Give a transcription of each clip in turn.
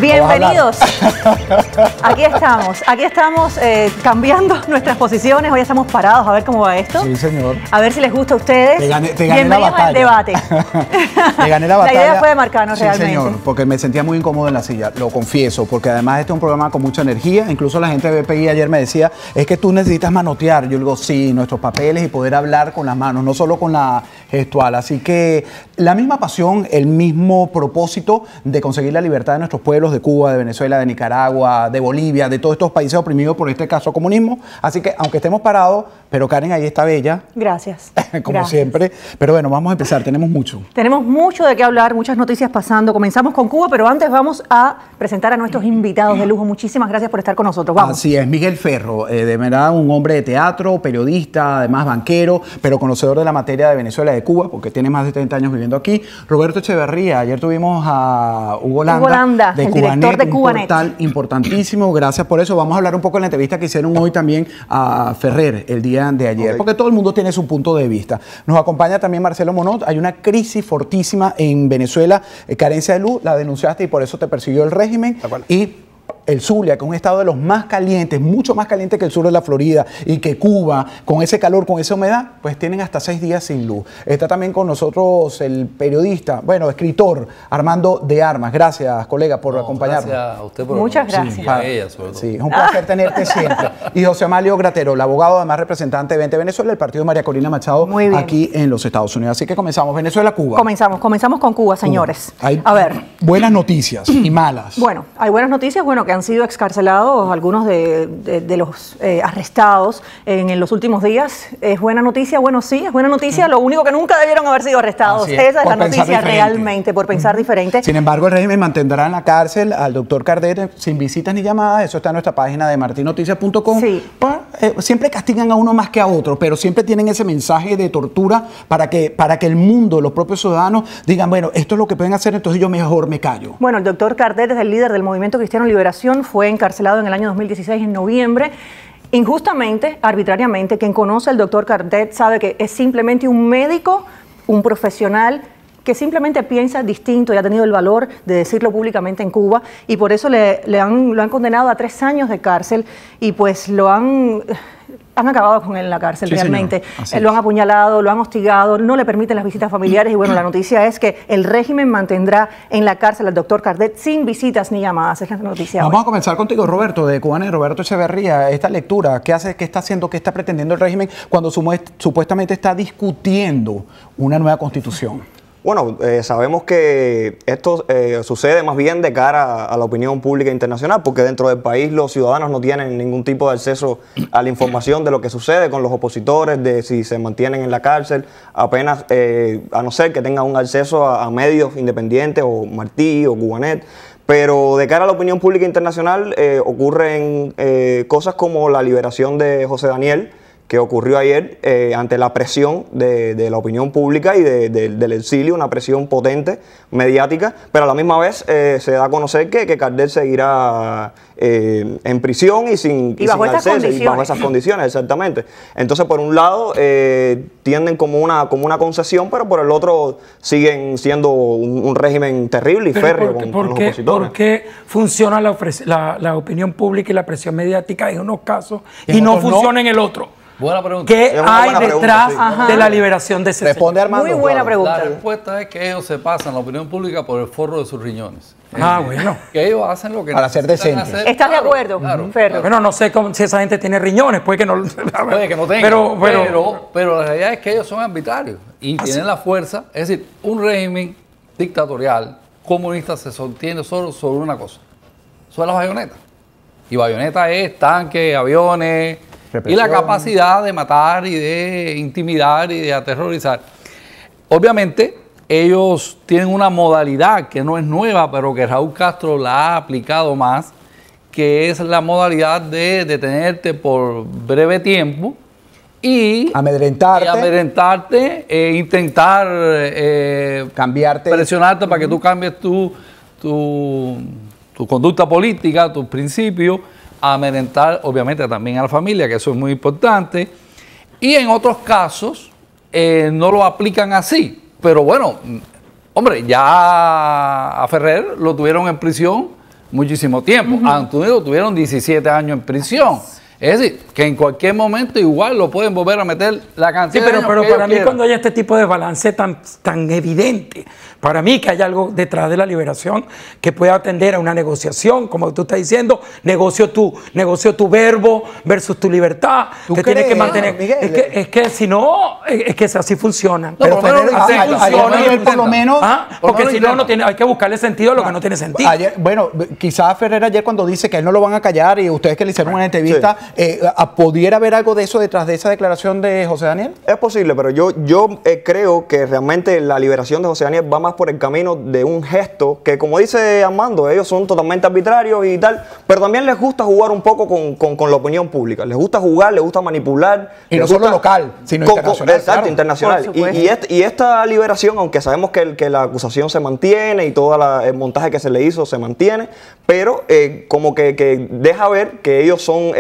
Bienvenidos. Aquí estamos cambiando nuestras posiciones. Hoy estamos parados a ver cómo va esto. Sí, señor. A ver si les gusta a ustedes. Te gané Bienvenidos al debate. Te gané la batalla. La idea fue de Marcano, sí, realmente. Señor, porque me sentía muy incómodo en la silla, lo confieso, porque además este es un programa con mucha energía. Incluso la gente de BPI ayer me decía, es que tú necesitas manotear. Yo digo, sí, nuestros papeles y poder hablar con las manos, no solo con la gestual. Así que la misma pasión, el mismo propósito de conseguir la libertad de nuestros pueblos, de Cuba, de Venezuela, de Nicaragua, de Bolivia, de todos estos países oprimidos por este caso comunismo. Así que, aunque estemos parados, pero Karen ahí está bella. Gracias. Como Gracias. siempre. Pero bueno, vamos a empezar. Tenemos mucho. Tenemos mucho de qué hablar, muchas noticias pasando. Comenzamos con Cuba, pero antes vamos a presentar a nuestros invitados de lujo. Muchísimas gracias por estar con nosotros. Vamos. Así es, Miguel Ferro, de verdad un hombre de teatro, periodista, además banquero, pero conocedor de la materia de Venezuela y de Cuba, porque tiene más de 30 años viviendo aquí. Roberto Echeverría, ayer tuvimos a Hugo Landa, el director de Cubanet. Un portal importantísimo, gracias por eso. Vamos a hablar un poco en la entrevista que hicieron hoy también a Ferrer el día de ayer, porque todo el mundo tiene su punto de vista. Nos acompaña también Marcelo Monod. Hay una crisis fortísima en Venezuela, carencia de luz, la denunciaste y por eso te persiguió el régimen. Y el Zulia, que es un estado de los más calientes, mucho más caliente que el sur de la Florida y que Cuba, con ese calor, con esa humedad, pues tienen hasta 6 días sin luz. Está también con nosotros el periodista, bueno, escritor, Armando de Armas. Gracias, colega, por acompañarnos. Gracias a usted por Muchas gracias. Sí, a ella, sobre todo. Sí, es un placer tenerte siempre. Y José Amalio Gratero, el abogado, además representante de Vente Venezuela, el partido de María Corina Machado, aquí en los Estados Unidos. Así que comenzamos. Venezuela-Cuba. Comenzamos con Cuba, señores. Hay a ver. Buenas noticias y malas. Bueno, hay buenas noticias, bueno, que han sido excarcelados algunos de los arrestados en los últimos días. ¿Es buena noticia? Bueno, sí, es buena noticia. Lo único que nunca debieron haber sido arrestados. Esa es la noticia realmente, por pensar diferente. Sin embargo, el régimen mantendrá en la cárcel al doctor Cardet sin visitas ni llamadas. Eso está en nuestra página de martinoticias.com. Sí. Siempre castigan a uno más que a otro, pero siempre tienen ese mensaje de tortura para que el mundo, los propios ciudadanos, digan, bueno, esto es lo que pueden hacer, entonces yo mejor me callo. Bueno, el doctor Cardet es el líder del Movimiento Cristiano Liberación, fue encarcelado en el año 2016, en noviembre. Injustamente, arbitrariamente, quien conoce al doctor Cardet sabe que es simplemente un médico, un profesional que simplemente piensa distinto y ha tenido el valor de decirlo públicamente en Cuba, y por eso lo han condenado a 3 años de cárcel, y pues lo han acabado con él en la cárcel, sí, realmente. Lo han apuñalado, lo han hostigado, no le permiten las visitas familiares, y bueno, la noticia es que el régimen mantendrá en la cárcel al doctor Cardet sin visitas ni llamadas. Es la noticia. Vamos a comenzar contigo, Roberto, de Cubanet, Roberto Echeverría. Esta lectura, ¿qué hace, qué está haciendo, qué está pretendiendo el régimen cuando supuestamente está discutiendo una nueva constitución? Bueno, sabemos que esto sucede más bien de cara a la opinión pública internacional, porque dentro del país los ciudadanos no tienen ningún tipo de acceso a la información de lo que sucede con los opositores, de si se mantienen en la cárcel, apenas, a no ser que tengan un acceso a medios independientes o Martí o Cubanet. Pero de cara a la opinión pública internacional ocurren cosas como la liberación de José Daniel, que ocurrió ayer ante la presión de la opinión pública y del exilio, una presión potente, mediática, pero a la misma vez se da a conocer que Cardet seguirá en prisión y sin acceso, y bajo esas condiciones, exactamente. Entonces, por un lado, tienden como una concesión, pero por el otro siguen siendo un régimen terrible y férreo con los opositores. ¿Por qué funciona la opinión pública y la presión mediática en unos casos y no funciona en el otro? Buena pregunta. ¿Qué hay detrás de la liberación de ese Responde Armando. Muy buena pregunta. La respuesta es que ellos se pasan la opinión pública por el forro de sus riñones. Bueno. Que ellos hacen lo que para ser decentes. ¿Estás de acuerdo, Ferro? Bueno, no sé si esa gente tiene riñones, puede que no tengan. Pero la realidad es que ellos son arbitrarios y tienen la fuerza. Es decir, un régimen dictatorial comunista se sostiene solo sobre una cosa, sobre las bayonetas. Y bayoneta es tanques, aviones, represión, y la capacidad de matar y de intimidar y de aterrorizar. Obviamente, ellos tienen una modalidad que no es nueva, pero que Raúl Castro la ha aplicado más, que es la modalidad de detenerte por breve tiempo y amedrentarte, intentar cambiarte, presionarte para que tú cambies tu conducta política, tus principios, amedrentar obviamente también a la familia, que eso es muy importante, y en otros casos no lo aplican así, pero bueno, hombre, ya a Ferrer lo tuvieron en prisión muchísimo tiempo. A Anthony lo tuvieron 17 años en prisión. Es decir, que en cualquier momento igual lo pueden volver a meter la cantidad Sí, pero de años que para ellos mí quieran. cuando hay este tipo de balance tan evidente, para mí que hay algo detrás de la liberación que puede atender a una negociación, como tú estás diciendo, negocio tu verbo versus tu libertad. ¿Tú Te tienes que crees, mantener. Miguel? Es que si no, es que así funcionan. Pero por lo menos Ferrer, así ayer funciona. Miguel, por lo menos... Porque si no, hay que buscarle sentido a lo que no tiene sentido. Ayer, bueno, quizás Ferrer ayer cuando dice que él no lo van a callar y ustedes que le hicieron una entrevista, ¿pudiera haber algo de eso detrás de esa declaración de José Daniel? Es posible, pero yo creo que realmente la liberación de José Daniel va más por el camino de un gesto que, como dice Armando, ellos son totalmente arbitrarios y tal, pero también les gusta jugar un poco con la opinión pública. Les gusta jugar, les gusta manipular. Y les no solo gusta local, sino internacional. Exacto, claro. internacional. Por supuesto. Y esta liberación, aunque sabemos que la acusación se mantiene y todo el montaje que se le hizo se mantiene, pero como que deja ver que ellos son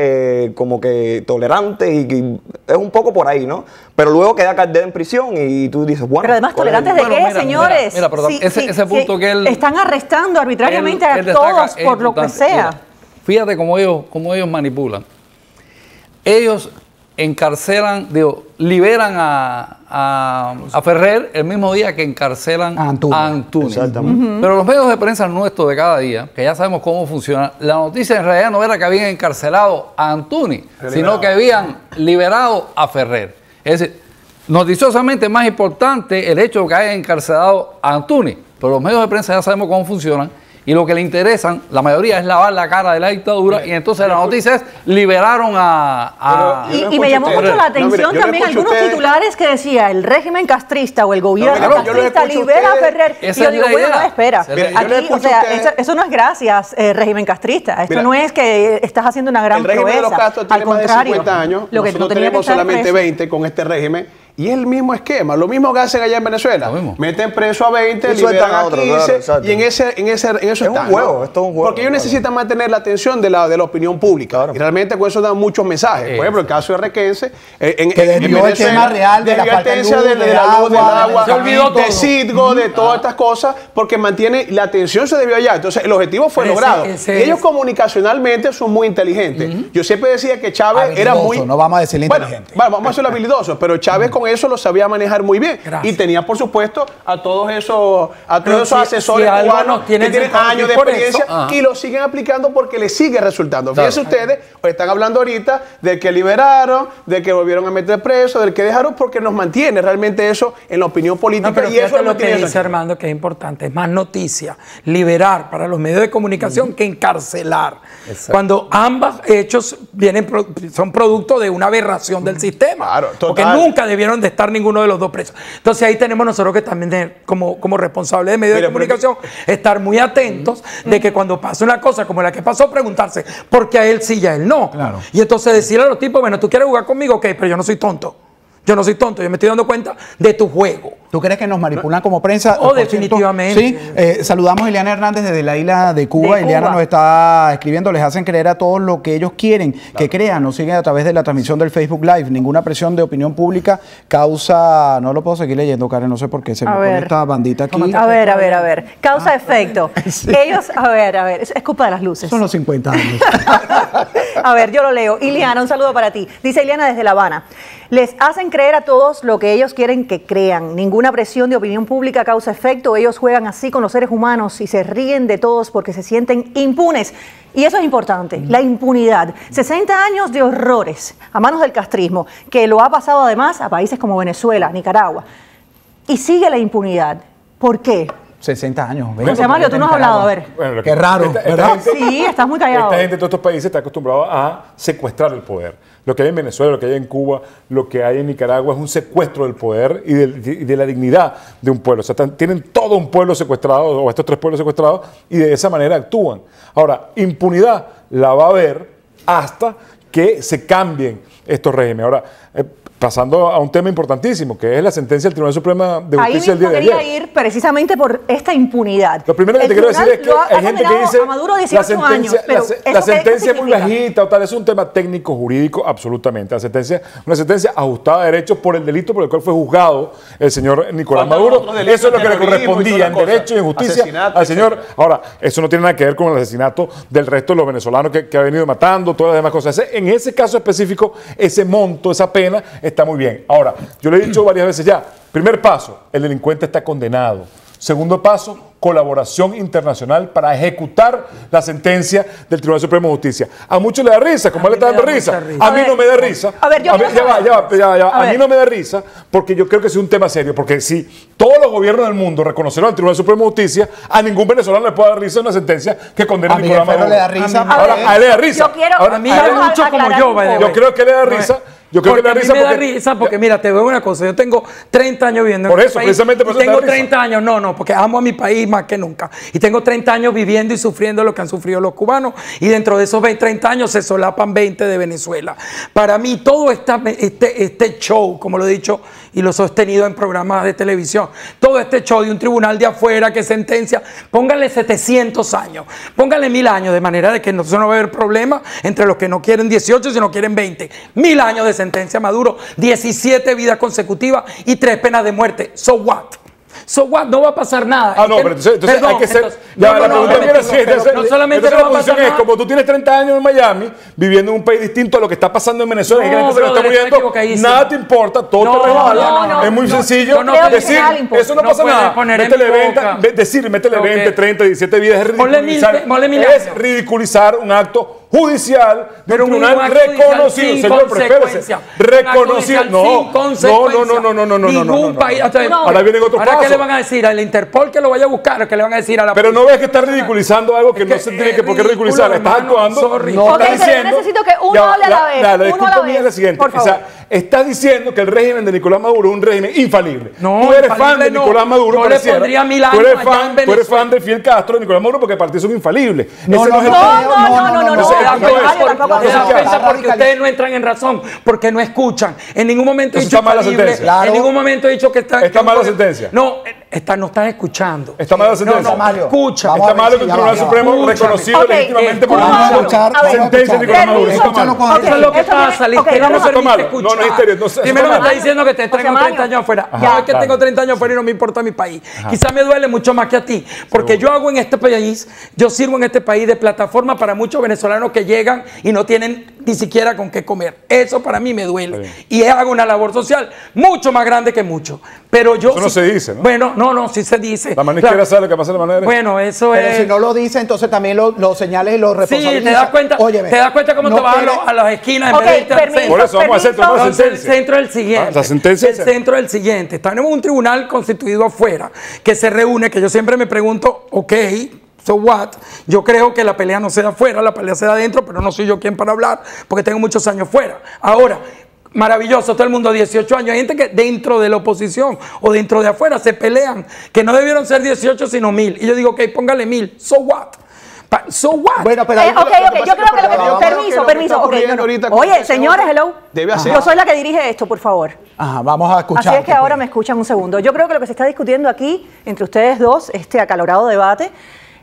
como que tolerantes y es un poco por ahí, ¿no? Pero luego queda Cardet en prisión y tú dices, bueno... Pero además, ¿cuál es el- ¿tolerantes de Bueno, qué, mira, señores? mira, pero ese punto que él... Están arrestando arbitrariamente él a destaca todos es por lo que importante. sea. Mira, fíjate cómo ellos manipulan. Ellos encarcelan, liberan a Ferrer el mismo día que encarcelan A Antunes. Exactamente. Pero los medios de prensa nuestros de cada día, que ya sabemos cómo funciona, la noticia en realidad no era que habían encarcelado a Antunes, sino que habían liberado a Ferrer. Es decir, noticiosamente es más importante el hecho de que hayan encarcelado a Antunes, pero los medios de prensa ya sabemos cómo funcionan. Y lo que le interesan, la mayoría, es lavar la cara de la dictadura. Y entonces la noticia es, liberaron a... Y me llamó mucho la atención también algunos titulares que decía el régimen castrista o el gobierno mira, yo lo castrista escucho a libera a ustedes. Ferrer. Y Esa yo es digo, la bueno, idea. no, espera. Mira, yo le Aquí, escucho o sea, a ustedes. eso no es gracias, régimen castrista. Esto Mira, no es que estás haciendo una gran El régimen proeza. de los Castro Al tiene más de contrario, 50 años. lo que Nosotros no tenía que tenemos estar solamente preso. 20 con este régimen. Y es el mismo esquema, lo mismo que hacen allá en Venezuela. Lo mismo. Meten preso a 20, Y sueltan liberan a a otro, 15 claro, exacto. y en eso un están. juego, ¿no? esto es un juego, Porque ellos claro. necesitan mantener la atención de la opinión pública. Claro. Y realmente con eso dan muchos mensajes. Por ejemplo, el caso de Requense, en desvió el tema real de la falta de luz, de del la luz, del agua, agua, se olvidó de todo. Citgo, de todas estas cosas, porque mantiene la atención se debió allá. Entonces, el objetivo fue Pero logrado. ese Y ellos es- comunicacionalmente son muy inteligentes. Yo siempre decía que Chávez era Habilidoso, muy... no vamos a decirle Bueno, inteligente. vamos a decirlo habilidoso, pero Chávez con eso lo sabía manejar muy bien. Gracias. Y tenía, por supuesto, a todos esos Pero asesores si algo cubanos nos tienen que tienen sentados años de aquí por experiencia eso, y lo siguen aplicando porque les sigue resultando. Claro. Fíjense ustedes, están hablando ahorita del que liberaron, del que volvieron a meter preso, del que dejaron, porque nos mantiene realmente eso en la opinión política. No, pero y eso fíjate es lo que tiene dice Armando, que es importante, es más noticia liberar para los medios de comunicación que encarcelar. Cuando ambos hechos son producto de una aberración del sistema. Claro, porque total. nunca debieron de estar ninguno de los dos presos. Entonces ahí tenemos nosotros que también, como responsables de medios Mira, de comunicación, estar muy atentos de que cuando pasa una cosa como la que pasó, preguntarse por qué a él sí y a él no. Claro. Y entonces decirle a los tipos, bueno, tú quieres jugar conmigo, ok, pero yo no soy tonto. Yo no soy tonto, yo me estoy dando cuenta de tu juego. ¿Tú crees que nos manipulan como prensa? Oh, Por cierto, definitivamente. sí, saludamos a Ileana Hernández desde la isla de Cuba. De Ileana Cuba. nos está escribiendo, les hacen creer a todos lo que ellos quieren que crean. Nos siguen a través de la transmisión del Facebook Live. Ninguna presión de opinión pública causa... No lo puedo seguir leyendo, Karen, no sé por qué. Se me A pone ver. esta bandita aquí. A ver. Causa-efecto. Ellos, a ver. Es culpa de las luces. Son los 50 años. A ver, yo lo leo. Ileana, un saludo para ti. Dice Ileana desde La Habana. Les hacen creer a todos lo que ellos quieren que crean. Ninguna presión de opinión pública causa efecto. Ellos juegan así con los seres humanos y se ríen de todos porque se sienten impunes. Y eso es importante, la impunidad. 60 años de horrores a manos del castrismo, que lo ha pasado además a países como Venezuela, Nicaragua. Y sigue la impunidad. ¿Por qué? 60 años. José Mario, tú no has hablado, a ver. Bueno, lo Qué que- raro, ¿verdad? Sí, estás muy callado. Esta gente de todos estos países está acostumbrada a secuestrar el poder. Lo que hay en Venezuela, lo que hay en Cuba, lo que hay en Nicaragua es un secuestro del poder y de la dignidad de un pueblo. O sea, tienen todo un pueblo secuestrado, o estos tres pueblos secuestrados, y de esa manera actúan. Ahora, impunidad la va a haber hasta que se cambien estos regímenes. Ahora, pasando a un tema importantísimo, que es la sentencia del Tribunal Supremo de Justicia Ahí del día mismo de quería ayer. ir precisamente por esta impunidad. Lo primero que te quiero decir es que hay gente que dice a Maduro 18 años, pero la sentencia es muy significa? bajita o tal, es un tema técnico, jurídico, absolutamente. La sentencia, una sentencia ajustada a derecho por el delito por el cual fue juzgado el señor Nicolás Maduro. Eso es lo que le correspondía en derecho y en justicia al señor. Ahora, eso no tiene nada que ver con el asesinato del resto de los venezolanos que ha venido matando, todas las demás cosas. En ese caso específico, ese monto, esa pena, está muy bien. Ahora, yo le he dicho varias veces ya, primer paso, el delincuente está condenado. Segundo paso, colaboración internacional para ejecutar la sentencia del Tribunal Supremo de Justicia. A muchos le da risa, como a él le está dando risa. A mí no me da risa. A ver, yo a mí no me da risa porque yo creo que es un tema serio. Porque si todos los gobiernos del mundo reconocieron al Tribunal Supremo de Justicia, a ningún venezolano le puede dar risa una sentencia que condena a Nicolás Maduro. le da risa. Ahora, a él le da risa. Yo quiero, Ahora, a mí hay mucho como yo, yo creo que le da risa. Yo creo que le da risa a mí me da risa porque, mira, te veo una cosa. Yo tengo 30 años viviendo en Por este eso, país. precisamente por eso Tengo te da risa. 30 años, no, porque amo a mi país más que nunca. Y tengo 30 años viviendo y sufriendo lo que han sufrido los cubanos. Y dentro de esos 30 años se solapan 20 de Venezuela. Para mí, todo este show, como lo he dicho y lo he sostenido en programas de televisión, todo este show de un tribunal de afuera que sentencia, póngale 700 años, póngale 1000 años, de manera de que no va a haber problema entre los que no quieren 18, sino quieren 20. 1000 años de sentencia a Maduro, 17 vidas consecutivas y 3 penas de muerte. So what? So what? No va a pasar nada. Ah, no, pero entonces hay que ser. La pregunta viene así. No solamente no la va a pasar posición es nada. como tú tienes 30 años en Miami, viviendo en un país distinto a lo que está pasando en Venezuela, y que la gente se lo está brother, está muriendo, equivocadísimo. nada te importa, todo No, te resbala. no, Es muy no, sencillo yo no creo que decir, nada le importa. eso no No pasa puedes nada. poner en Métele mi 20, boca. métele Ok. 20, 30, 17 vidas, es Ponle ridiculizar. ponle mil Es años. ridiculizar un acto judicial de Pero un un tribunal acto judicial reconocido. sin Señor, pero espérese. consecuencia. Reconocido. Un acto No, judicial sin consecuencia. no. País. Ahora vienen otros Ahora, ¿qué pasos. le van a decir? ¿Al Interpol que lo vaya a buscar? ¿O qué le van a decir a la Pero no policía? ves que estás ridiculizando algo que no se tiene que por qué ridículo, ridiculizar. Estás hermano, actuando. sorry. No Ok, estás pero yo diciendo. necesito que uno Ya va, hable a la vez, La uno a la disculpa mía es la vez, siguiente. por O sea, estás diciendo que el régimen de Nicolás Maduro es un régimen infalible. No, tú eres fan infalible de no. Nicolás Maduro. Yo le pareciera. pondría 1000 Tú eres años allá en tú eres Venezuela. fan de Fidel Castro, de Nicolás Maduro, porque aparte son infalibles. No, Ese no, es el no, punto. no, Ese es el al punto. contrario, tampoco Te das así. cuenta porque ustedes no entran en razón, porque no escuchan. En ningún momento he Eso dicho está mal la infalible, sentencia. en ningún momento he dicho que está... Está mal la sentencia. No, no estás escuchando. Está mal la sentencia. No, Mario, escucha. vamos Está a ver malo si que el ya Tribunal va, ya va. Supremo Escúchame. reconocido Ok, legítimamente por vamos a la escuchar, a ver, sentencia de Nicolás Maduro. Eso está Escúchalo mal. con Eso es lo que Eso viene- pasa, Liz, ok, que no no, me no, permite malo. No, escuchar. no es histeria, no, eso Primero está me está malo. diciendo que te tengo José 30 años afuera. Ajá, No, es que claro. tengo 30 años afuera y no me importa mi país. Quizás me duele mucho más que a ti, porque yo hago en este país, yo sirvo en este país de plataforma para muchos venezolanos que llegan y no tienen ni siquiera con qué comer. Eso para mí me duele. Y hago una labor social mucho más grande que muchos. Pero yo... Eso no se dice, ¿no? Bueno, no, sí se dice. La mano Claro. izquierda sabe lo que pasa en la mano derecha. Bueno, eso Pero es... si no lo dice, entonces también lo señales y lo Sí, responsabiliza. te das cuenta, Óyeme, te das cuenta cómo no te vas quiere- a las esquinas en Ok, vez de irte al permiso, centro. Por eso vamos a hacer permiso. una Entonces, el sentencia. centro es el siguiente. Ah, la sentencia El es- centro es el siguiente. Tenemos un tribunal constituido afuera que se reúne, que yo siempre me pregunto, ok, so what? Yo creo que la pelea no sea afuera, la pelea sea adentro, pero no soy yo quien para hablar, porque tengo muchos años fuera. Ahora, maravilloso, todo el mundo 18 años. Hay gente que dentro de la oposición o dentro de afuera se pelean, que no debieron ser 18 sino 1000. Y yo digo, ok, póngale 1000. So what? So what? Bueno, pero Ok, ahí- yo creo que lo que... Vamos a ver qué es lo que está ocurriendo ahorita con Oye, este señores, señor. hello. Debe hacer. Yo soy la que dirige esto, por favor. Ajá, vamos a escuchar. Así es que ahora me escuchan un segundo. Yo creo que lo que se está discutiendo aquí, entre ustedes dos, este acalorado debate,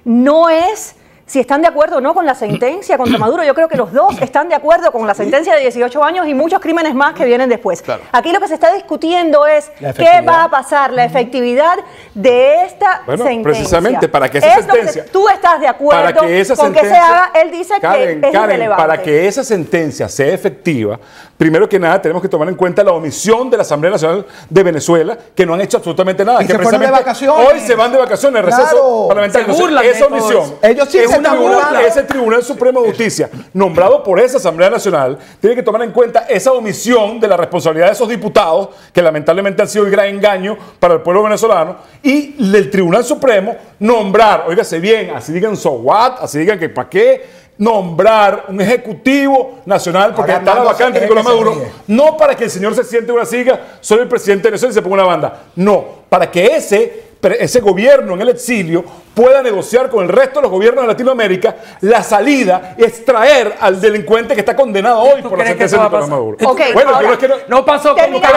no es si están de acuerdo o no con la sentencia contra Maduro. Yo creo que los dos están de acuerdo con la sentencia de 18 años y muchos crímenes más que vienen después. Claro. Aquí lo que se está discutiendo es La qué efectividad. va a pasar, la efectividad de esta Bueno, sentencia. precisamente para que esa Es lo que sentencia- tú estás de acuerdo Para que esa con que se sentencia- haga. Él dice Karen, que es Karen, irrelevante. para que esa sentencia sea efectiva, primero que nada tenemos que tomar en cuenta la omisión de la Asamblea Nacional de Venezuela, que no han hecho absolutamente nada. Y que se fueron de precisamente vacaciones. Hoy se van de vacaciones, Claro. receso parlamentario. Se Entonces, burlan de esa todo omisión. eso. Ellos sí es se una están burla. burlando. Ese Tribunal Supremo de Justicia, nombrado por esa Asamblea Nacional, tiene que tomar en cuenta esa omisión de la responsabilidad de esos diputados, que lamentablemente han sido el gran engaño para el pueblo venezolano, y del Tribunal Supremo nombrar, óigase bien, así digan so what, así digan que para qué, nombrar un ejecutivo nacional, porque Ahora está la Armando vacante se- Nicolás que se Maduro, ríe. no para que el señor se siente en una silla, soy el presidente de Venezuela y se ponga una banda, no, para que ese gobierno en el exilio pueda negociar con el resto de los gobiernos de Latinoamérica la salida, extraer al delincuente que está condenado hoy por la sentencia de Nicolás Maduro. Okay, bueno, ahora, yo es que no pasó como que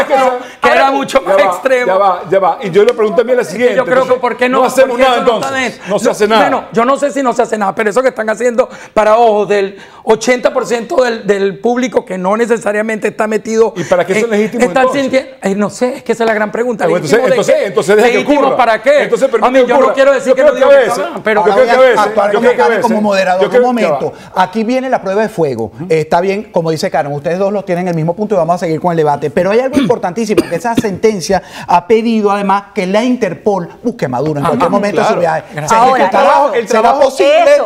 era mucho más extremo. Ya va. Y yo le pregunto a mí la siguiente. Yo creo que ¿por qué no hacemos nada entonces? No se hace nada. Bueno, yo no sé si no se hace nada, pero eso que están haciendo para ojos del 80% del público que no necesariamente está metido. ¿Y para qué son legítimos entonces? No sé, es que esa es la gran pregunta. Entonces deja que ocurra. ¿Para qué? Entonces a mí yo no quiero decir que no digo que está mal, pero yo creo que a veces como moderador, un momento, aquí viene la prueba de fuego. Está bien, como dice Karen, ustedes dos los tienen en el mismo punto y vamos a seguir con el debate, pero hay algo importantísimo, que esa sentencia ha pedido además que la Interpol busque a Maduro en cualquier momento de su viaje. Ahora, el trabajo posible.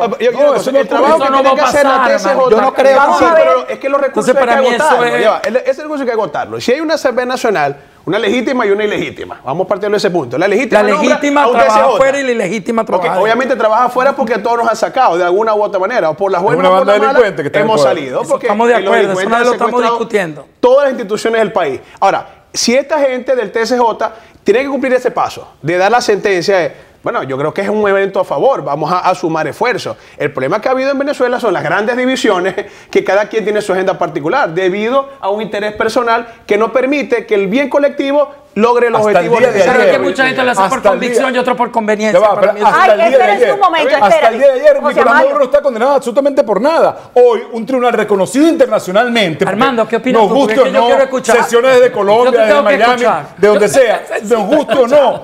el trabajo que tiene que hacer la TSJ. Yo no creo que sí, pero es que los recursos hay que para mí agotarlos. Ese recurso hay que agotarlo. Si hay una Asamblea Nacional, una legítima y una ilegítima. Vamos a partir de ese punto. La legítima trabaja afuera y la ilegítima trabaja adentro. Obviamente trabaja afuera porque todos nos han sacado de alguna u otra manera. O por las buenas o por las malas hemos salido. Estamos de acuerdo, eso no lo estamos discutiendo. Todas las instituciones del país. Ahora, si esta gente del TSJ tiene que cumplir ese paso de dar la sentencia bueno, yo creo que es un evento a favor, vamos a sumar esfuerzos. El problema que ha habido en Venezuela son las grandes divisiones, que cada quien tiene su agenda particular, debido a un interés personal que no permite que el bien colectivo logre los objetivos necesarios. Es que mucha gente lo hace por convicción y otro por conveniencia. Espérense un momento, hasta el día de ayer, Nicolás Maduro no está condenado absolutamente por nada. Hoy, un tribunal reconocido internacionalmente. Armando, ¿qué opinas tú? Nos guste o no, quiero escuchar. sesiones de Colombia, de Miami, de donde sea, nos guste o no,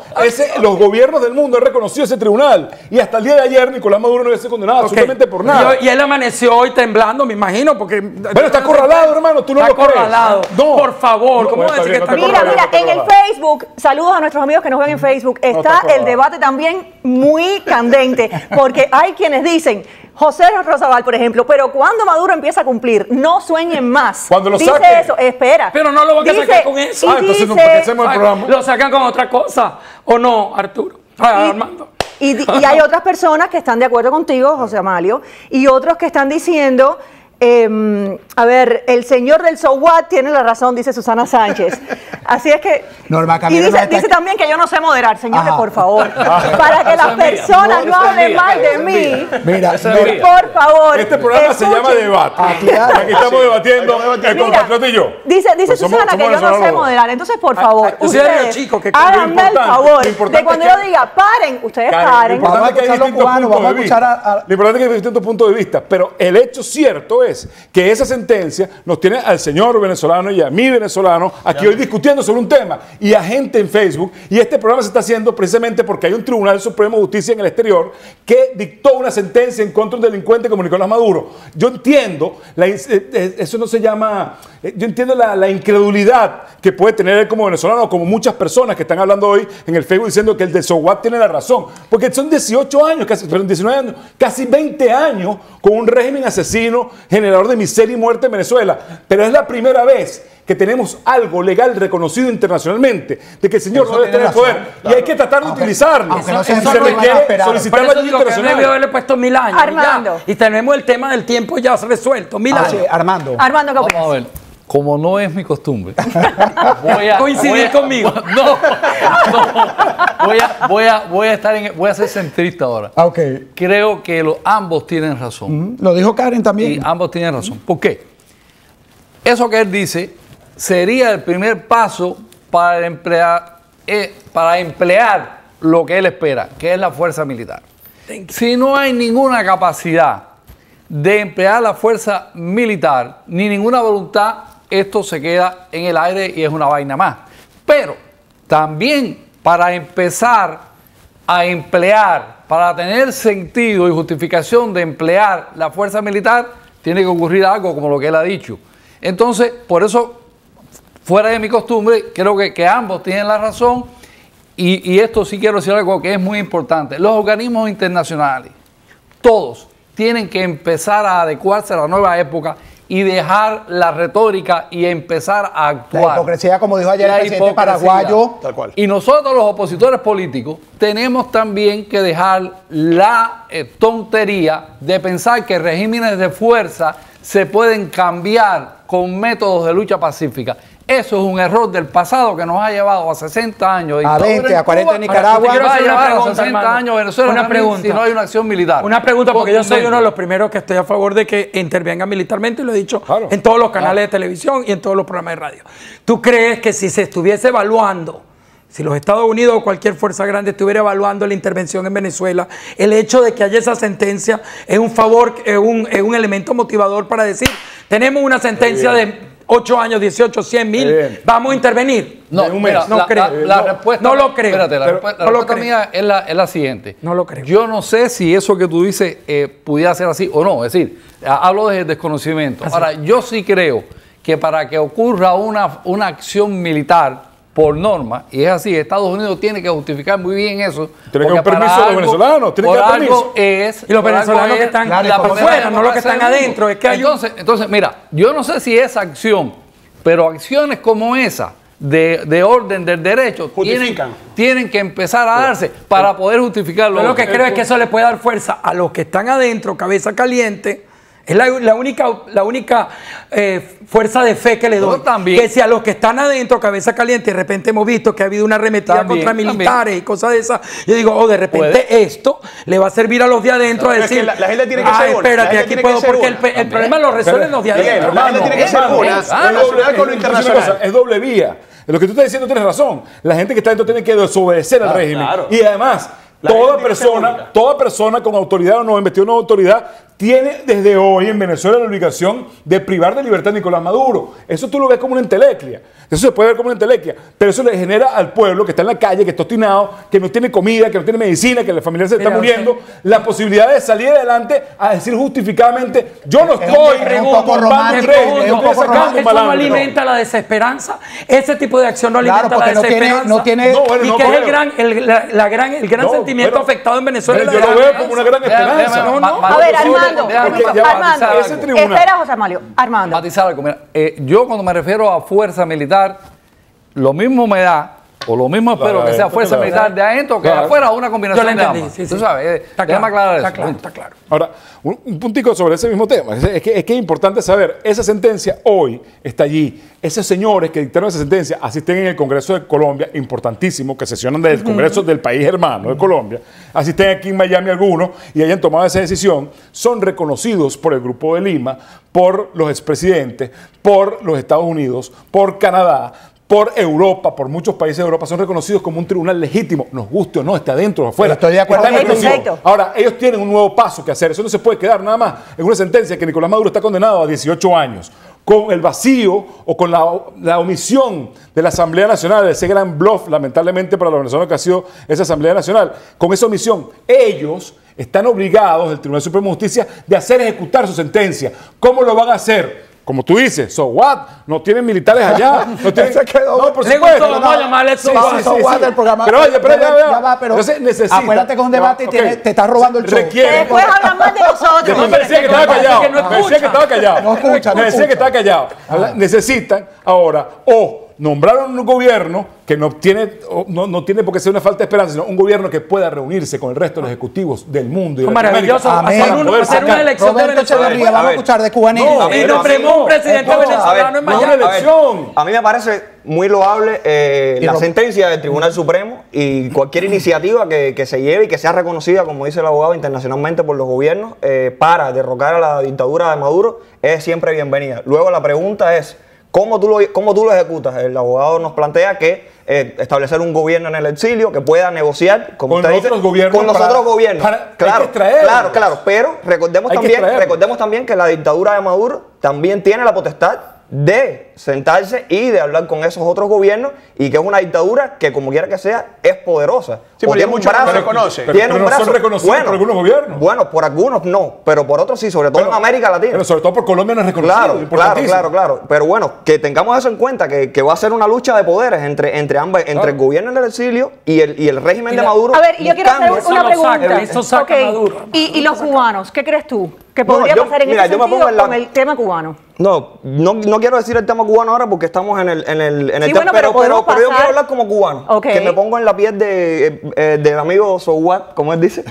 los gobiernos del mundo han reconocido ese tribunal. Y hasta el día de ayer, Nicolás Maduro no había sido condenado absolutamente por nada. Y él amaneció hoy temblando, me imagino, porque... Bueno, está acorralado, hermano, tú no lo crees. Está acorralado. Por favor, ¿cómo vas a decir que está acorralado? Mira, en el Facebook, saludos a nuestros amigos que nos ven en Facebook, está el debate también muy candente, porque hay quienes dicen, José Rosabal, por ejemplo, pero cuando Maduro empieza a cumplir, no sueñen más. Cuando lo dice saque. Eso, espera. Pero no lo van a sacar con eso. Entonces no hacemos el programa. Lo sacan con otra cosa, ¿o no, Arturo? Armando. Y hay otras personas que están de acuerdo contigo, José Amalio, y otros que están diciendo... a ver, el señor del So What tiene la razón, dice Susana Sánchez. Así es que... Norma Camilo dice también que yo no sé moderar, señores, por favor. Para que las personas no hablen mal de mí. Mira, por favor. Este programa se llama debate. Aquí estamos debatiendo el compatriota y yo. Dice Susana que yo no sé moderar. Entonces, por favor, ustedes háganme el favor de cuando yo diga, paren, ustedes paren. Vamos a escuchar los cubanos, vamos a escuchar a... Lo importante es que hay distintos puntos de vista, pero el hecho cierto es que esa sentencia nos tiene al señor venezolano y a mí venezolano aquí hoy discutiendo sobre un tema y a gente en Facebook, y este programa se está haciendo precisamente porque hay un Tribunal Supremo de Justicia en el exterior que dictó una sentencia en contra de un delincuente como Nicolás Maduro. Yo entiendo, eso no se llama, yo entiendo la incredulidad que puede tener él como venezolano, como muchas personas que están hablando hoy en el Facebook diciendo que el de Sowat tiene la razón, porque son 18 años, casi 19 años, casi 20 años con un régimen asesino, generador de miseria y muerte en Venezuela, pero es la primera vez que tenemos algo legal reconocido internacionalmente, de que el señor no debe tener poder, y hay que tratar de utilizarlo. No se requiere solicitar la ayuda internacional. Debió haberle puesto 1000 años. Armando. Y tenemos el tema del tiempo ya resuelto, 1000 años. Sí, Armando, ¿qué opinas? Vamos a ver. Como no es mi costumbre, coincidir conmigo. Voy a ser centrista ahora. Okay. Creo que ambos tienen razón. Lo dijo Karen también. Y ambos tienen razón. ¿Por qué? Eso que él dice sería el primer paso para emplear lo que él espera, que es la fuerza militar. Si no hay ninguna capacidad de emplear la fuerza militar, ni ninguna voluntad, esto se queda en el aire y es una vaina más. Pero también para empezar a emplear, para tener sentido y justificación de emplear la fuerza militar, tiene que ocurrir algo como lo que él ha dicho. Entonces, por eso, fuera de mi costumbre, creo que ambos tienen la razón, y esto sí quiero decir algo que es muy importante. Los organismos internacionales, todos, tienen que empezar a adecuarse a la nueva época y dejar la retórica y empezar a actuar. La hipocresía, como dijo ayer el presidente paraguayo. Tal cual. Y nosotros, los opositores políticos, tenemos también que dejar la tontería de pensar que regímenes de fuerza se pueden cambiar con métodos de lucha pacífica. Eso es un error del pasado que nos ha llevado a 60 años. de A dictadura 20, en a 40 Cuba, en Nicaragua. y va a Quiero hacer una llevar a pregunta, 60 hermano. años Venezuela Una también pregunta. si no hay una acción militar. Una pregunta, porque yo soy Contundente. uno de los primeros que estoy a favor de que intervengan militarmente, y lo he dicho Claro. en todos los canales de televisión y en todos los programas de radio. ¿Tú crees que si se estuviese evaluando, si los Estados Unidos o cualquier fuerza grande estuviera evaluando la intervención en Venezuela, el hecho de que haya esa sentencia es un favor, es un elemento motivador para decir, tenemos una sentencia de 8 años, 18, 100 mil, Bien. vamos a intervenir? No, En un mira, mes. No creo. la respuesta. No lo creo. Espérate, la Pero- respuesta, no lo respuesta creo. mía es la siguiente. No lo creo. Yo no sé si eso que tú dices pudiera ser así o no. Es decir, hablo de desconocimiento. Ahora, yo sí creo que para que ocurra una acción militar por norma, y es así, Estados Unidos tiene que justificar muy bien eso. Tiene que porque dar permiso para a los venezolanos, tiene que por dar algo permiso. es. Y los por algo venezolanos que es están la claro, primera afuera, no los que democracia están del mundo. adentro, es que hay un- Entonces, mira, yo no sé si esa acción, pero acciones como esa, de orden del derecho, Justifican. tienen que empezar a darse para poder justificarlo. Yo lo que creo es que eso le puede dar fuerza a los que están adentro, cabeza caliente. Es la única fuerza de fe que le doy. Yo también. Que si a los que están adentro, cabeza caliente, de repente hemos visto que ha habido una arremetida También, contra militares y cosas de esas, yo digo, oh, de repente Puede. esto le va a servir a los de adentro a Pero es que decir, la gente tiene que ah, ser una, la espérate, gente aquí tiene puedo, que ser porque una. el problema lo resuelven los de Miguel, adentro. la gente tiene que ser hermano. una, lo nacional con lo internacional. Es doble vía. Lo que tú estás diciendo tienes razón. La gente que está dentro tiene que desobedecer al régimen. claro. Y además, La gente tiene que ser toda persona con autoridad o no investido una autoridad tiene desde hoy en Venezuela la obligación de privar de libertad a Nicolás Maduro. Eso tú lo ves como una entelequia. Eso se puede ver como una entelequia. Pero eso le genera al pueblo que está en la calle, que está obstinado, que no tiene comida, que no tiene medicina, que la familia se está Mira, muriendo, la posibilidad de salir adelante a decir justificadamente, yo no estoy es un poco tumbando romántico, régimen, es yo un estoy poco sacando un Eso no malandro". alimenta la desesperanza. Ese tipo de acción no Claro, alimenta la porque no tiene- desesperanza. no tiene- No, bueno, y no, que es pero- el gran No, sentimiento pero- afectado en Venezuela. Yo lo veo como una gran esperanza. A ver, Armando, Armando, ese tribunal- espera, José Amalio. Armando, Matizar algo. Mira, yo cuando me refiero a fuerza militar, lo mismo me da, o lo mismo espero Claro, que sea fuerza claro. militar de adentro que de Claro. afuera, o una Yo combinación lo de entendí. ambas. Sí, sí. Tú sabes, Está déjame aclarar eso. Está claro, está claro. Ahora, un puntico sobre ese mismo tema. Es que es importante saber, esa sentencia hoy está allí. Esos señores que dictaron esa sentencia asisten en el Congreso de Colombia, importantísimo, que sesionan del Congreso del país hermano de Colombia, asisten aquí en Miami algunos y hayan tomado esa decisión, son reconocidos por el Grupo de Lima, por los expresidentes, por los Estados Unidos, por Canadá, por Europa, por muchos países de Europa, son reconocidos como un tribunal legítimo, nos guste o no, esté adentro o afuera. Estoy de acuerdo Están contigo. reconocidos. Perfecto. Ahora, ellos tienen un nuevo paso que hacer. Eso no se puede quedar nada más en una sentencia que Nicolás Maduro está condenado a 18 años. Con el vacío o con la omisión de la Asamblea Nacional, de ese gran bluff, lamentablemente para los venezolanos que ha sido esa Asamblea Nacional, con esa omisión, ellos están obligados, el Tribunal Supremo de Justicia, de hacer ejecutar su sentencia. ¿Cómo lo van a hacer? Como tú dices, so what? No tienen militares allá. No tienen... Ese quedó- No, por Le supuesto. gustó, vamos a llamarle so what. So what del programa. Pero oye, pero Ya va, pero Entonces necesita... acuérdate que es un debate y Ok. te estás robando el show. Requiere... que después hablan más de nosotros. Después me decía que estaba callado. que no Me decía que estaba callado. No escucha, no Me decía escucha. que estaba callado. Necesitan ahora o nombrar un gobierno que no tiene por qué ser una falta de esperanza, sino un gobierno que pueda reunirse con el resto de los ejecutivos del mundo. Y de Maravilloso. Latinoamérica Amén. para poder Hacer una sacar- elección de Roberto Venezuela. Echeverría, vamos a ver. escuchar de cubanismo. No, Y pero nombremos un presidente escucha, venezolano en no es Miami. una elección. A mí me parece muy loable la Rob- sentencia del Tribunal Supremo y cualquier iniciativa que se lleve y que sea reconocida, como dice el abogado, internacionalmente por los gobiernos para derrocar a la dictadura de Maduro es siempre bienvenida. Luego la pregunta es, ¿cómo tú lo ejecutas? El abogado nos plantea que establecer un gobierno en el exilio que pueda negociar como Con usted dice, otros gobiernos con los para- otros gobiernos. para- hay claro, que extraerlos. claro, pero recordemos Hay que extraerlos. también que la dictadura de Maduro también tiene la potestad de sentarse y de hablar con esos otros gobiernos y que es una dictadura que como quiera que sea es poderosa. Sí, O pero ya muchos no lo reconocen. Pero no son reconocidos por algunos gobiernos. Bueno, por algunos no, pero por otros sí, sobre todo en América Latina. Pero sobre todo por Colombia no es reconocido. Claro, importantísimo. claro. Pero bueno, que tengamos eso en cuenta, que va a ser una lucha de poderes entre el gobierno del exilio y el régimen de Maduro. A ver, yo quiero hacer buscando- una Eso lo saca, pregunta. eso saca Ok, Maduro. ¿Y los cubanos? ¿Qué crees tú? ¿Que No, podría yo- pasar en mira, ese yo me sentido pongo en la- con el tema cubano? No quiero decir el tema cubano ahora porque estamos en el tema, bueno, pero podemos pero yo pasar- quiero hablar como cubano. Ok. Que me pongo en la piel del amigo So What, como él dice.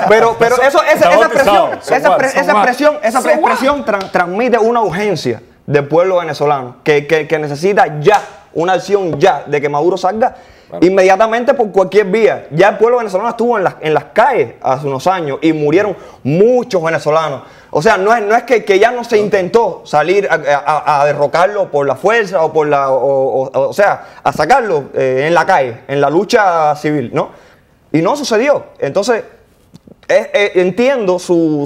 Pero esa Está bautizado, So What, expresión transmite una urgencia. del pueblo venezolano, que necesita ya una acción ya de que Maduro salga inmediatamente por cualquier vía. Ya el pueblo venezolano estuvo en las calles hace unos años y murieron muchos venezolanos. O sea, no es que ya no se intentó salir a derrocarlo por la fuerza o por o sea, a sacarlo en la calle, en la lucha civil, ¿no? Y no sucedió. Entonces, entiendo su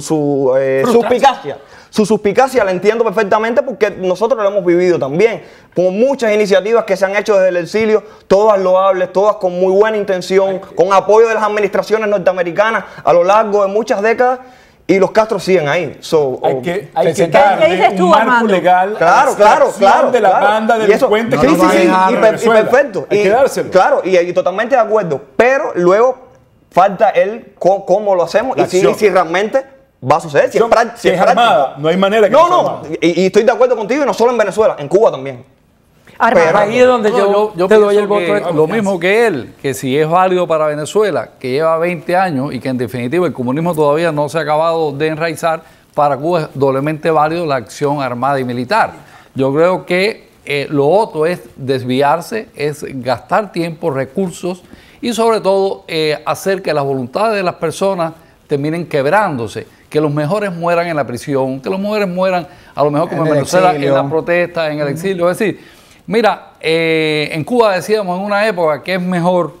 suspicacia. Su suspicacia la entiendo perfectamente porque nosotros lo hemos vivido también. Con muchas iniciativas que se han hecho desde el exilio, todas loables, todas con muy buena intención, con apoyo de las administraciones norteamericanas a lo largo de muchas décadas, y los Castro siguen ahí. Hay que ¿Qué dices tú, un marco Armando? legal Claro. de la banda Y eso- delincuente sí, que no sí, va a y dejar Venezuela. perfecto. Hay que dárselo. Claro, y totalmente de acuerdo. Pero luego falta el cómo lo hacemos La y si acción. realmente va a suceder. Si es, Si es armada, no hay manera que No, sea no. armada. Y estoy de acuerdo contigo, y no solo en Venezuela, en Cuba también. Armando. Ahí es donde yo te doy el pienso voto de que confianza. lo mismo que él, que si es válido para Venezuela, que lleva 20 años y que en definitiva el comunismo todavía no se ha acabado de enraizar, para Cuba es doblemente válido la acción armada y militar. Yo creo que lo otro es desviarse, es gastar tiempo, recursos y sobre todo hacer que las voluntades de las personas terminen quebrándose, que los mejores mueran en la prisión, que los mejores mueran a lo mejor como En en el Venezuela, exilio. en la protesta, en el exilio. Es decir, mira, en Cuba decíamos en una época que es mejor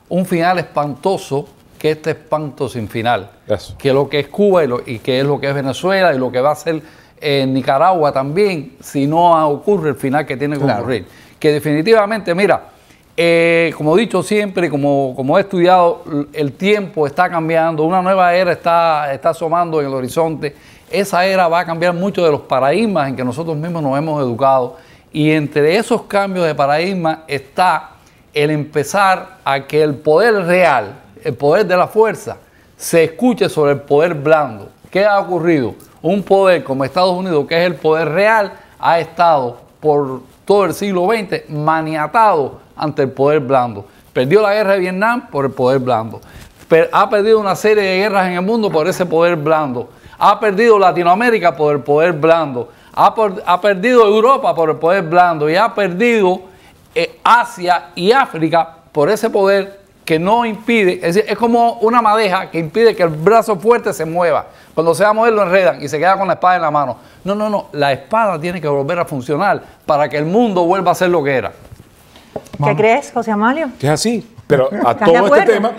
un final espantoso que este espanto sin final. Eso. Que lo que es Cuba y que es lo que es Venezuela y lo que va a ser Nicaragua también, si no ocurre el final que tiene que Claro. ocurrir. Que definitivamente, mira, como he dicho siempre, como he estudiado, el tiempo está cambiando, una nueva era está asomando en el horizonte. Esa era va a cambiar mucho de los paradigmas en que nosotros mismos nos hemos educado. Y entre esos cambios de paradigma está el empezar a que el poder real, el poder de la fuerza, se escuche sobre el poder blando. ¿Qué ha ocurrido? Un poder como Estados Unidos, que es el poder real, ha estado por todo el siglo XX maniatado ante el poder blando. Perdió la guerra de Vietnam por el poder blando. Ha perdido una serie de guerras en el mundo por ese poder blando. Ha perdido Latinoamérica por el poder blando. Ha perdido Europa por el poder blando. Y ha perdido Asia y África por ese poder que no impide, es decir, es como una madeja que impide que el brazo fuerte se mueva. Cuando se va a mover lo enredan y se queda con la espada en la mano. No, la espada tiene que volver a funcionar para que el mundo vuelva a ser lo que era. ¿Qué crees, José Amalio? Que es así. Pero a ¿Estás de todo acuerdo? este tema,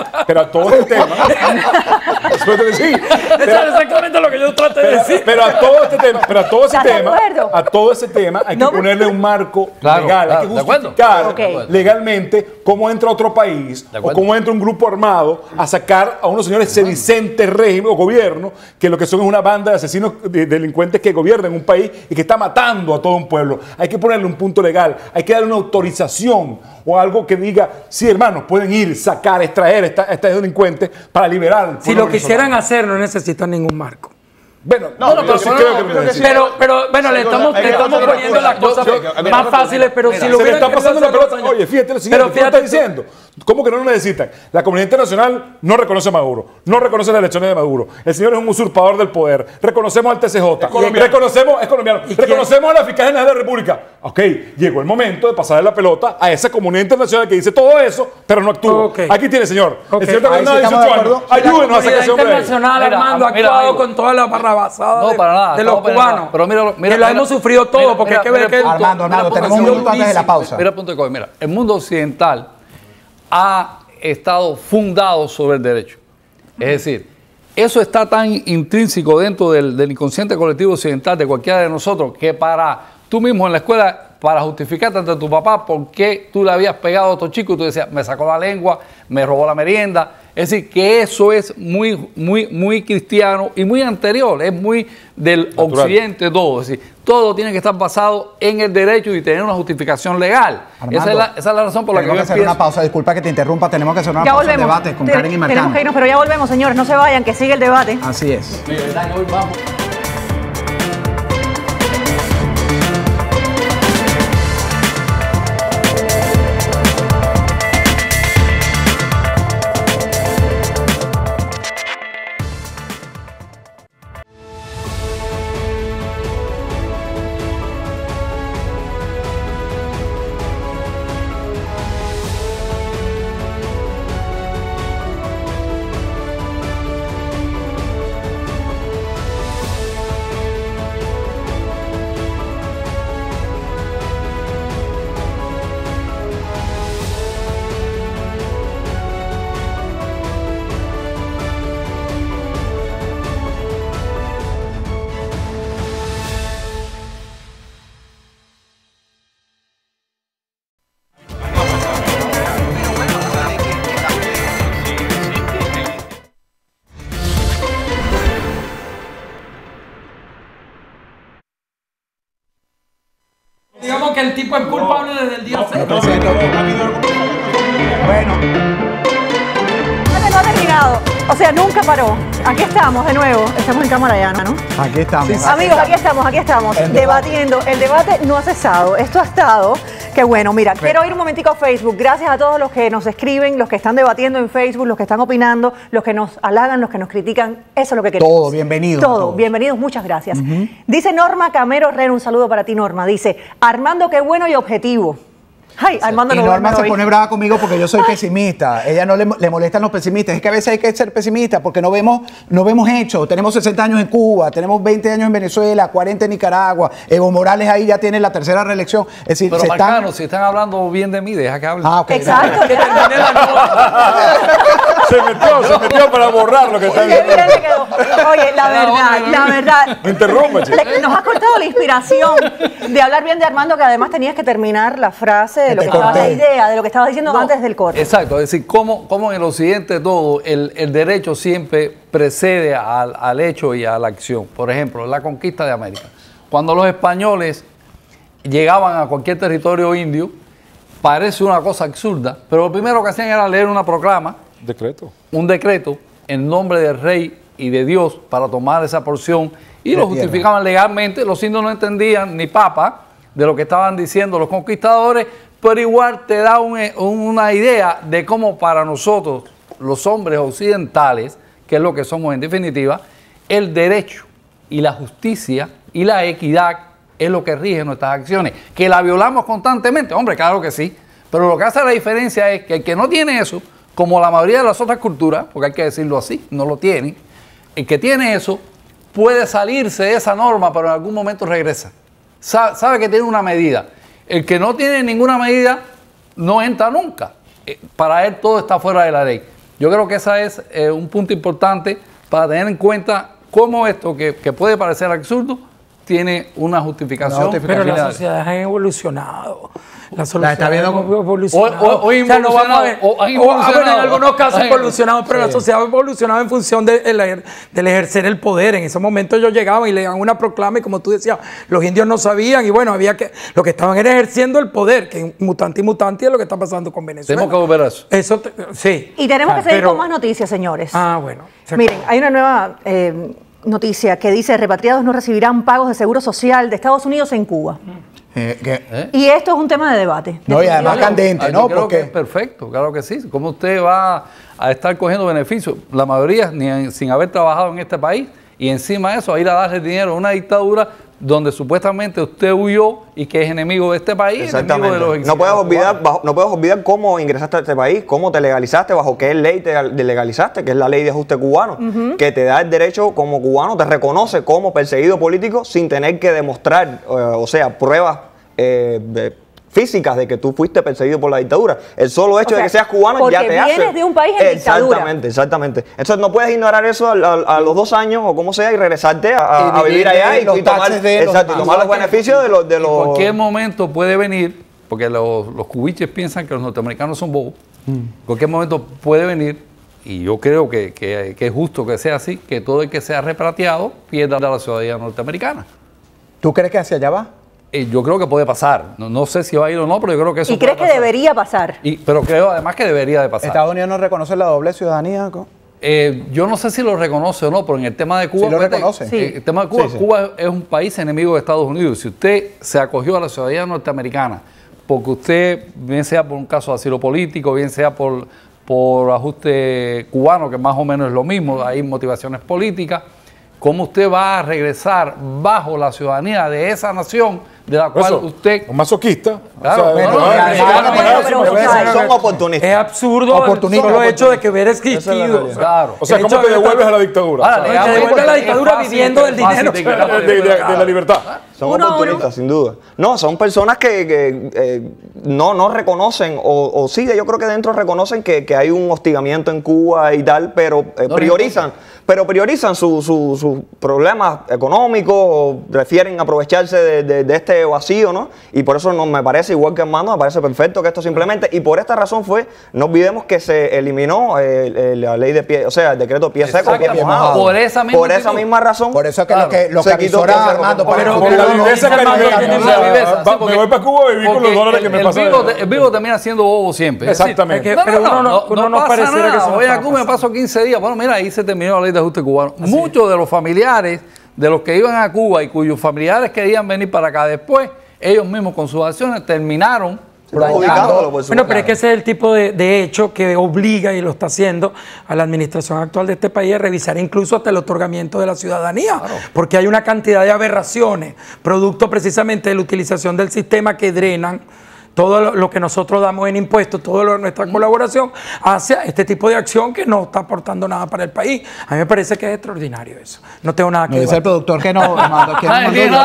Eso te sí, Eso es exactamente lo que yo trato de decir. pero a todo este tema, ¿Estás de acuerdo? a todo ese tema hay No, que ponerle un marco Claro, legal, hay claro, que de acuerdo. justificar Ok. legalmente cómo entra otro país De o acuerdo. cómo entra un grupo armado a sacar a unos señores sedicentes régimen o gobierno que lo que son es una banda de asesinos delincuentes que gobiernan un país y que está matando a todo un pueblo. Hay que ponerle un punto legal, hay que darle una autorización o algo que diga, sí, hermanos, pueden ir, sacar, extraer a estos delincuentes para liberar al Si pueblo lo quisieran venezolano. hacer, no necesitan ningún marco. Bueno, pero sí no, creo no, que creo lo que necesitan. Pero bueno, le estamos poniendo las cosas más fáciles, pero si lo Se le hubieran está pasando la querido hacer pelota. Oye, fíjate lo Pero siguiente, ¿qué fíjate estás diciendo? ¿Cómo que no lo necesitan? La comunidad internacional no reconoce a Maduro, no reconoce las elecciones de Maduro. El señor es un usurpador del poder. Reconocemos al TCJ, es colombiano, reconocemos a la fiscal general de la República. Ok, llegó el momento de pasarle la pelota a esa comunidad internacional que dice todo eso, pero no actúa. Ok. Aquí tiene, señor. Ok. El señor está Ahí sí de estamos de 18 años. acuerdo. Ayúdenos a La sacar comunidad ese hombre de ahí. internacional, Mira, Armando, ha mira, actuado amigo. con toda la barrabasada No, para nada, de los estamos pendientes. cubanos. Pero mira, que la hemos sufrido todo, porque hay que ver que... el punto. Armando, Mira, tenemos un punto. minuto antes de la pausa. Mira el punto de coge. Mira, el mundo occidental ha estado fundado sobre el derecho. Es decir, eso está tan intrínseco dentro del inconsciente colectivo occidental de cualquiera de nosotros que para tú mismo en la escuela, para justificarte ante tu papá por qué tú le habías pegado a otro chico y tú decías, me sacó la lengua, me robó la merienda. Es decir, que eso es muy cristiano y muy anterior, es muy del occidente todo. Es decir, todo tiene que estar basado en el derecho y tener una justificación legal. Armando, Esa es la razón por la que yo tenemos que hacer una empiezo. pausa. Disculpa que te interrumpa, tenemos que hacer una Ya pausa de volvemos. debate con Karen y Tenemos que Marcano. irnos, pero ya volvemos, señores. No se vayan, que sigue el debate. Así es. Hoy vamos. que el tipo es culpable desde el día 0. Bueno, No ha terminado. O sea, nunca paró. Aquí estamos de nuevo. Estamos en cámara ya, ¿no? aquí estamos. Amigos, aquí estamos, El debatiendo. El debate no ha cesado. Esto ha estado. Qué bueno. Mira, quiero ir un momentico a Facebook. Gracias a todos los que nos escriben, los que están debatiendo en Facebook, los que están opinando, los que nos halagan, los que nos critican. Eso es lo que queremos. Todo, bienvenidos a Todo, todos. bienvenidos, muchas gracias. Dice Norma Camero Herrera, un saludo para ti, Norma. Dice, Armando, qué bueno y objetivo. Ay, Armando Y no Norma duerme se hoy. pone brava conmigo porque yo soy pesimista. Ella no le molestan los pesimistas. Es que a veces hay que ser pesimista porque no vemos hechos. Tenemos 60 años en Cuba, tenemos 20 años en Venezuela, 40 en Nicaragua. Evo Morales ahí ya tiene la tercera reelección. Es decir, Pero se Marcano, si están hablando bien de mí, deja que hable. Ah, ok. Exacto. Se metió para borrar lo que está Qué bien diciendo. le quedó. Oye, la verdad. Me interrumpe, chico. Nos has cortado la inspiración de hablar bien de Armando, que además tenías que terminar la frase de lo que estabas, la idea de lo que estabas diciendo antes del corte. Exacto, es decir, como en el occidente todo, el derecho siempre precede al hecho y a la acción. Por ejemplo, la conquista de América. Cuando los españoles llegaban a cualquier territorio indio, parece una cosa absurda, pero lo primero que hacían era leer una proclama, Decreto. un decreto en nombre del rey y de Dios para tomar esa porción y lo justificaban legalmente. Los indios no entendían ni papa de lo que estaban diciendo los conquistadores, pero igual te da una idea de cómo para nosotros, los hombres occidentales, que es lo que somos en definitiva, el derecho y la justicia y la equidad es lo que rige nuestras acciones. Que la violamos constantemente, hombre, claro que sí, pero lo que hace la diferencia es que el que no tiene eso, como la mayoría de las otras culturas, porque hay que decirlo así, no lo tienen, el que tiene eso puede salirse de esa norma, pero en algún momento regresa. Sabe que tiene una medida. El que no tiene ninguna medida no entra nunca. Para él todo está fuera de la ley. Yo creo que ese es un punto importante para tener en cuenta cómo esto, que puede parecer absurdo, tiene una justificación. Pero las sociedades han evolucionado. Las La está viendo sociedades han como- evolucionado. o involucionado, o han evolucionado. Bueno, en algunos casos Han evolucionado, pero la sociedad ha evolucionado en función del ejercer el poder. En ese momento ellos llegaban y le daban una proclama y como tú decías, los indios no sabían y bueno, lo que estaban era ejerciendo el poder, que mutanti es lo que está pasando con Venezuela. Tenemos que volver a eso. Eso, sí. Y tenemos que seguir Pero- con más noticias, señores. Bueno. Miren, hay una nueva noticia que dice: repatriados no recibirán pagos de seguro social de Estados Unidos en Cuba. Y esto es un tema de debate. No, y además candente, Yo ¿no? creo que es Porque perfecto, claro que sí. ¿Cómo usted va a estar cogiendo beneficios? La mayoría sin haber trabajado en este país y encima de eso a ir a darle dinero a una dictadura donde supuestamente usted huyó y que es enemigo de este país, enemigo de los No puedes exiliados cubanos. no puedes olvidar cómo ingresaste a este país, cómo te legalizaste, bajo qué ley te legalizaste, que es la ley de ajuste cubano, que te da el derecho como cubano, te reconoce como perseguido político sin tener que demostrar, o sea, pruebas físicas de que tú fuiste perseguido por la dictadura. El solo hecho de que seas cubano ya te hace. Porque vienes de un país en dictadura. Exactamente. Entonces no puedes ignorar eso a los 2 años o como sea y regresarte a Y vivir allá los y tomar, taxes de los exacto, y tomar los beneficios de los... En cualquier momento puede venir, porque los cubiches piensan que los norteamericanos son bobos, en cualquier momento puede venir, y yo creo que es justo que sea así, que todo el que sea repatriado pierda la ciudadanía norteamericana. ¿tú crees que hacia allá va? Yo creo que puede pasar. No sé si va a ir o no, pero yo creo que eso ¿Y puede crees que pasar. debería pasar? Pero creo además que debería de pasar. ¿Estados Unidos no reconoce la doble ciudadanía? Yo no sé si lo reconoce o no, pero en el tema de Cuba... Sí lo fíjate, reconoce. Sí. el tema de Cuba, Sí, sí. Cuba es un país enemigo de Estados Unidos. Si usted se acogió a la ciudadanía norteamericana porque usted, bien sea por un caso de asilo político, bien sea por ajuste cubano, que más o menos es lo mismo, hay motivaciones políticas, ¿cómo usted va a regresar bajo la ciudadanía de esa nación de la cual Eso, usted... un masoquista. Claro, Son oportunistas. Es absurdo Oportunista. solo el hecho de que hubiera existido. Claro. O sea, El ¿cómo hecho te de- devuelves a la dictadura? Ahora, Te legalmente devuelve a la es dictadura fácil, viviendo del es fácil dinero. de quitarte de la libertad. Son Uno a oportunistas, uno. sin duda. No, son personas que no reconocen, o sí, yo creo que dentro reconocen que hay un hostigamiento en Cuba y tal, pero priorizan sus problemas económicos, o prefieren aprovecharse de este vacío, ¿no? Y por eso no me parece, igual que Armando, me parece perfecto que esto simplemente, y por esta razón no olvidemos que se eliminó la ley de pie, o sea, el decreto pie seco, pie Exactamente. mojado. Por esa misma Por esa actitud. misma razón. Por eso es que Claro. lo que Se quitó avisora pie seco, Armando pie para mojado. el futuro viveza caribeña. tiene O una sea, viveza, sí, me voy para Cuba y vivir con los dólares que me pasan. El vivo termina siendo bobo siempre. Exactamente. Es decir, Pero uno no pasa pareciera que nada. eso no Voy a está Cuba, me paso 15 días. Bueno, mira, ahí se terminó la ley de ajuste cubano. Muchos de los familiares de los que iban a Cuba y cuyos familiares querían venir para acá después, ellos mismos con sus acciones terminaron Perjudicándolo, por Bueno, pero es que ese es el tipo de hecho que obliga, y lo está haciendo, a la administración actual de este país a revisar incluso hasta el otorgamiento de la ciudadanía, porque hay una cantidad de aberraciones, producto precisamente de la utilización del sistema, que drenan todo lo que nosotros damos en impuestos, toda nuestra colaboración hacia este tipo de acción que no está aportando nada para el país. A mí me parece que es extraordinario eso. No tengo nada que Nos dice el debatir. productor que no. No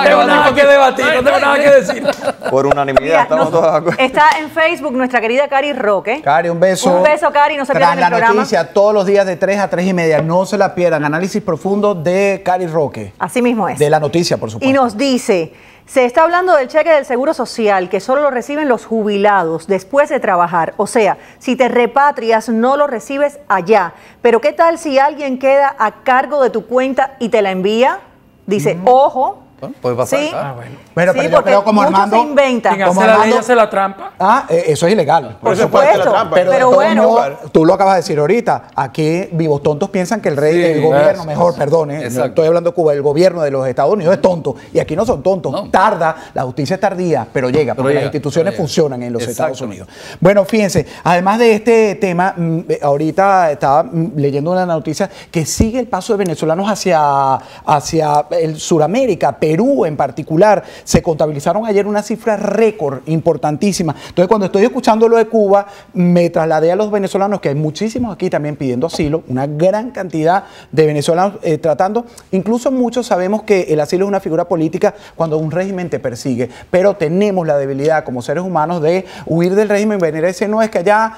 tengo nada que debatir, no tengo nada que decir. Por unanimidad, Mira, estamos todos de acuerdo. está en Facebook nuestra querida Cari Roque. Cari, un beso. Un beso, Cari, no se Tras pierdan el la programa. noticia, todos los días de 3 a 3 y media. No se la pierdan. Análisis profundo de Cari Roque. Así mismo es. De la noticia, por supuesto. Y nos dice, se está hablando del cheque del Seguro Social, que solo lo reciben los jubilados después de trabajar. O sea, si te repatrias, no lo recibes allá. Pero ¿qué tal si alguien queda a cargo de tu cuenta y te la envía? Dice, ojo. Bueno, puede pasar. Sí. claro. Bueno, Sí, pero yo porque creo como muchos Armando. se inventan. Quien Como hace la ley Armando- hace la trampa. Eso es ilegal. Por eso es supuesto. parte de la trampa. Pero, Pero de todos bueno. modos, tú lo acabas de decir ahorita. Aquí vivos tontos piensan que el rey, Sí, el gobierno, eso, mejor, eso. perdone, no Exacto. estoy hablando de Cuba, el gobierno de los Estados Unidos es tonto. Y aquí no son tontos. No. Tarda, la justicia es tardía, pero llega, Pero porque llega, las instituciones pero llega. funcionan en los Estados Exactamente. Unidos. Bueno, fíjense, además de este tema, ahorita estaba leyendo una noticia que sigue el paso de venezolanos hacia el Suramérica, Perú en particular. Se contabilizaron ayer una cifra récord importantísima. Entonces, cuando estoy escuchando lo de Cuba, me trasladé a los venezolanos, que hay muchísimos aquí también pidiendo asilo, una gran cantidad de venezolanos tratando. Incluso muchos sabemos que el asilo es una figura política cuando un régimen te persigue, pero tenemos la debilidad como seres humanos de huir del régimen, venir a decir, no, es que allá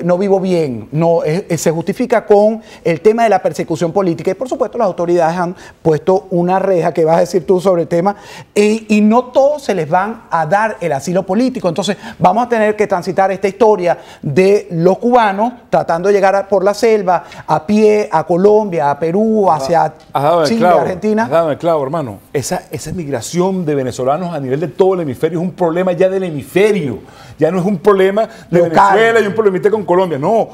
no vivo bien. No, se justifica con el tema de la persecución política. Y por supuesto las autoridades han puesto una reja, que vas a decir tú sobre el tema, y no todos se les van a dar el asilo político. Entonces vamos a tener que transitar esta historia de los cubanos tratando de llegar por la selva, a pie, a Colombia, a Perú, hacia Has dado el Chile, clavo, Argentina. has dado el clavo, hermano. Esa migración de venezolanos a nivel de todo el hemisferio es un problema ya del hemisferio. Ya no es un problema de Local. Venezuela y un problemita con Colombia. No,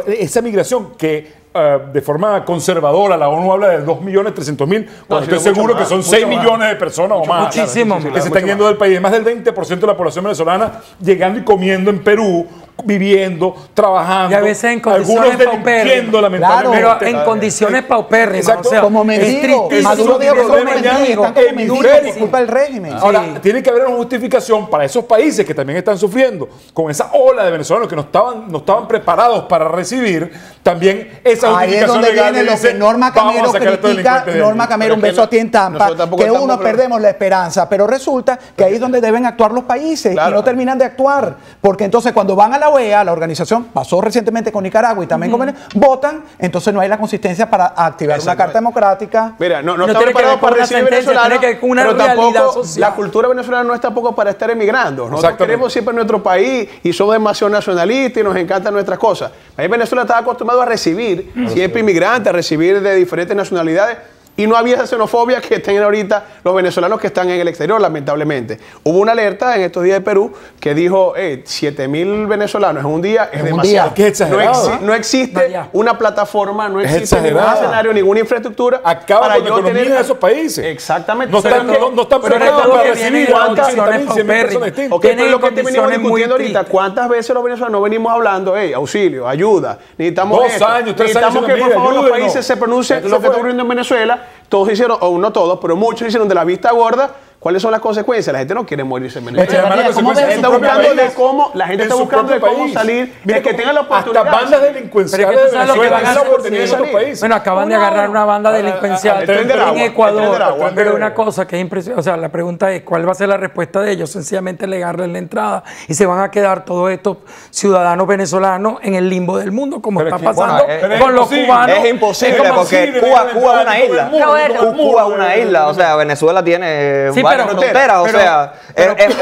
esa migración que de forma conservadora la ONU habla de 2.300.000, cuando sí, estoy mucho seguro más, que son mucho 6 más. millones de personas o más. Muchísimo que más. se están yendo del país. Más del 20% de la población venezolana llegando y comiendo en Perú, viviendo, trabajando. Y a veces en condiciones algunos delinquiendo, paupérrimas. lamentablemente. Pero en condiciones paupérrimas. Exacto. O sea, Como es mendigos. tristísimo. Maduro dijo que son problema ya mendigos, están como mendigos hemisférico. por culpa del régimen. Ahora, tiene que haber una justificación para esos países que también están sufriendo con esa ola de venezolanos que no estaban preparados para recibir también esa Ahí es justificación donde legal viene de lo decir, que Norma vamos a Camero sacar a estos critica. delincuentes de Norma allí. Camero, un Pero es beso que a ti en Tampa, nosotros tampoco que estamos uno perdemos la esperanza, pero resulta que ahí es donde deben actuar los países Claro. y no terminan de actuar, porque entonces cuando van a la OEA, la organización, pasó recientemente con Nicaragua y también con Venezuela, votan, entonces no hay la consistencia para activar una carta democrática. Mira, no No estamos tiene que preparados ver con para una recibir sentencia, venezolanos, tiene que ver con una pero realidad tampoco social. la cultura venezolana no es tampoco para estar emigrando. Nosotros Exactamente. queremos siempre nuestro país y somos demasiado nacionalistas y nos encantan nuestras cosas. Ahí Venezuela estaba acostumbrado a recibir siempre inmigrantes, a recibir de diferentes nacionalidades. Y no había esa xenofobia que tienen ahorita los venezolanos que están en el exterior, lamentablemente. Hubo una alerta en estos días de Perú que dijo, 7.000 venezolanos en un día es En un demasiado. día. Qué exagerado, No existe Vaya. una plataforma, no Es existe ningún exagerado. escenario, ninguna infraestructura Acaba con la economía de esos países. Exactamente. No están, Pero- no están Sobre preparados todo para que vienen recibir en a condiciones 80.000, 100.000 personas paupérrimas. distintas. Ok, pero Tienen lo que te venimos condiciones muy discutiendo ahorita, tristes. ¿cuántas veces los venezolanos venimos hablando, auxilio, ayuda, necesitamos 2 esto, años, 3 años, necesitamos que por mira, favor los ayúdenos? países se pronuncien Eso lo que fue. está ocurriendo en Venezuela? Todos hicieron, o no todos, pero muchos hicieron de la vista gorda. ¿Cuáles son las consecuencias? La gente no quiere morirse en Venezuela. María, Hermano, ¿cómo consecuencias ves en está su propio buscando país. de cómo- la gente En está su buscando propio de cómo país. salir, Mira de que cómo tengan la oportunidad. Hasta bandas delincuenciales Pero es que tú de sabes lo que Venezuela van a tienen la hacer, oportunidad en sí. otros países. Bueno, acaban de agarrar una banda delincuencial el tren del en agua, Ecuador. el tren del agua. Pero una cosa que es impresionante, o sea, la pregunta es, ¿cuál va a ser la respuesta de ellos? Sencillamente negarles la entrada y se van a quedar todos estos ciudadanos venezolanos en el limbo del mundo, como Pero está es que, pasando bueno, es con los imposible. cubanos. Es imposible Es como porque Chile, Cuba le es una dan isla. Roberto. Cuba es una isla, o sea, Venezuela tiene Sí, varias fronteras. O sea,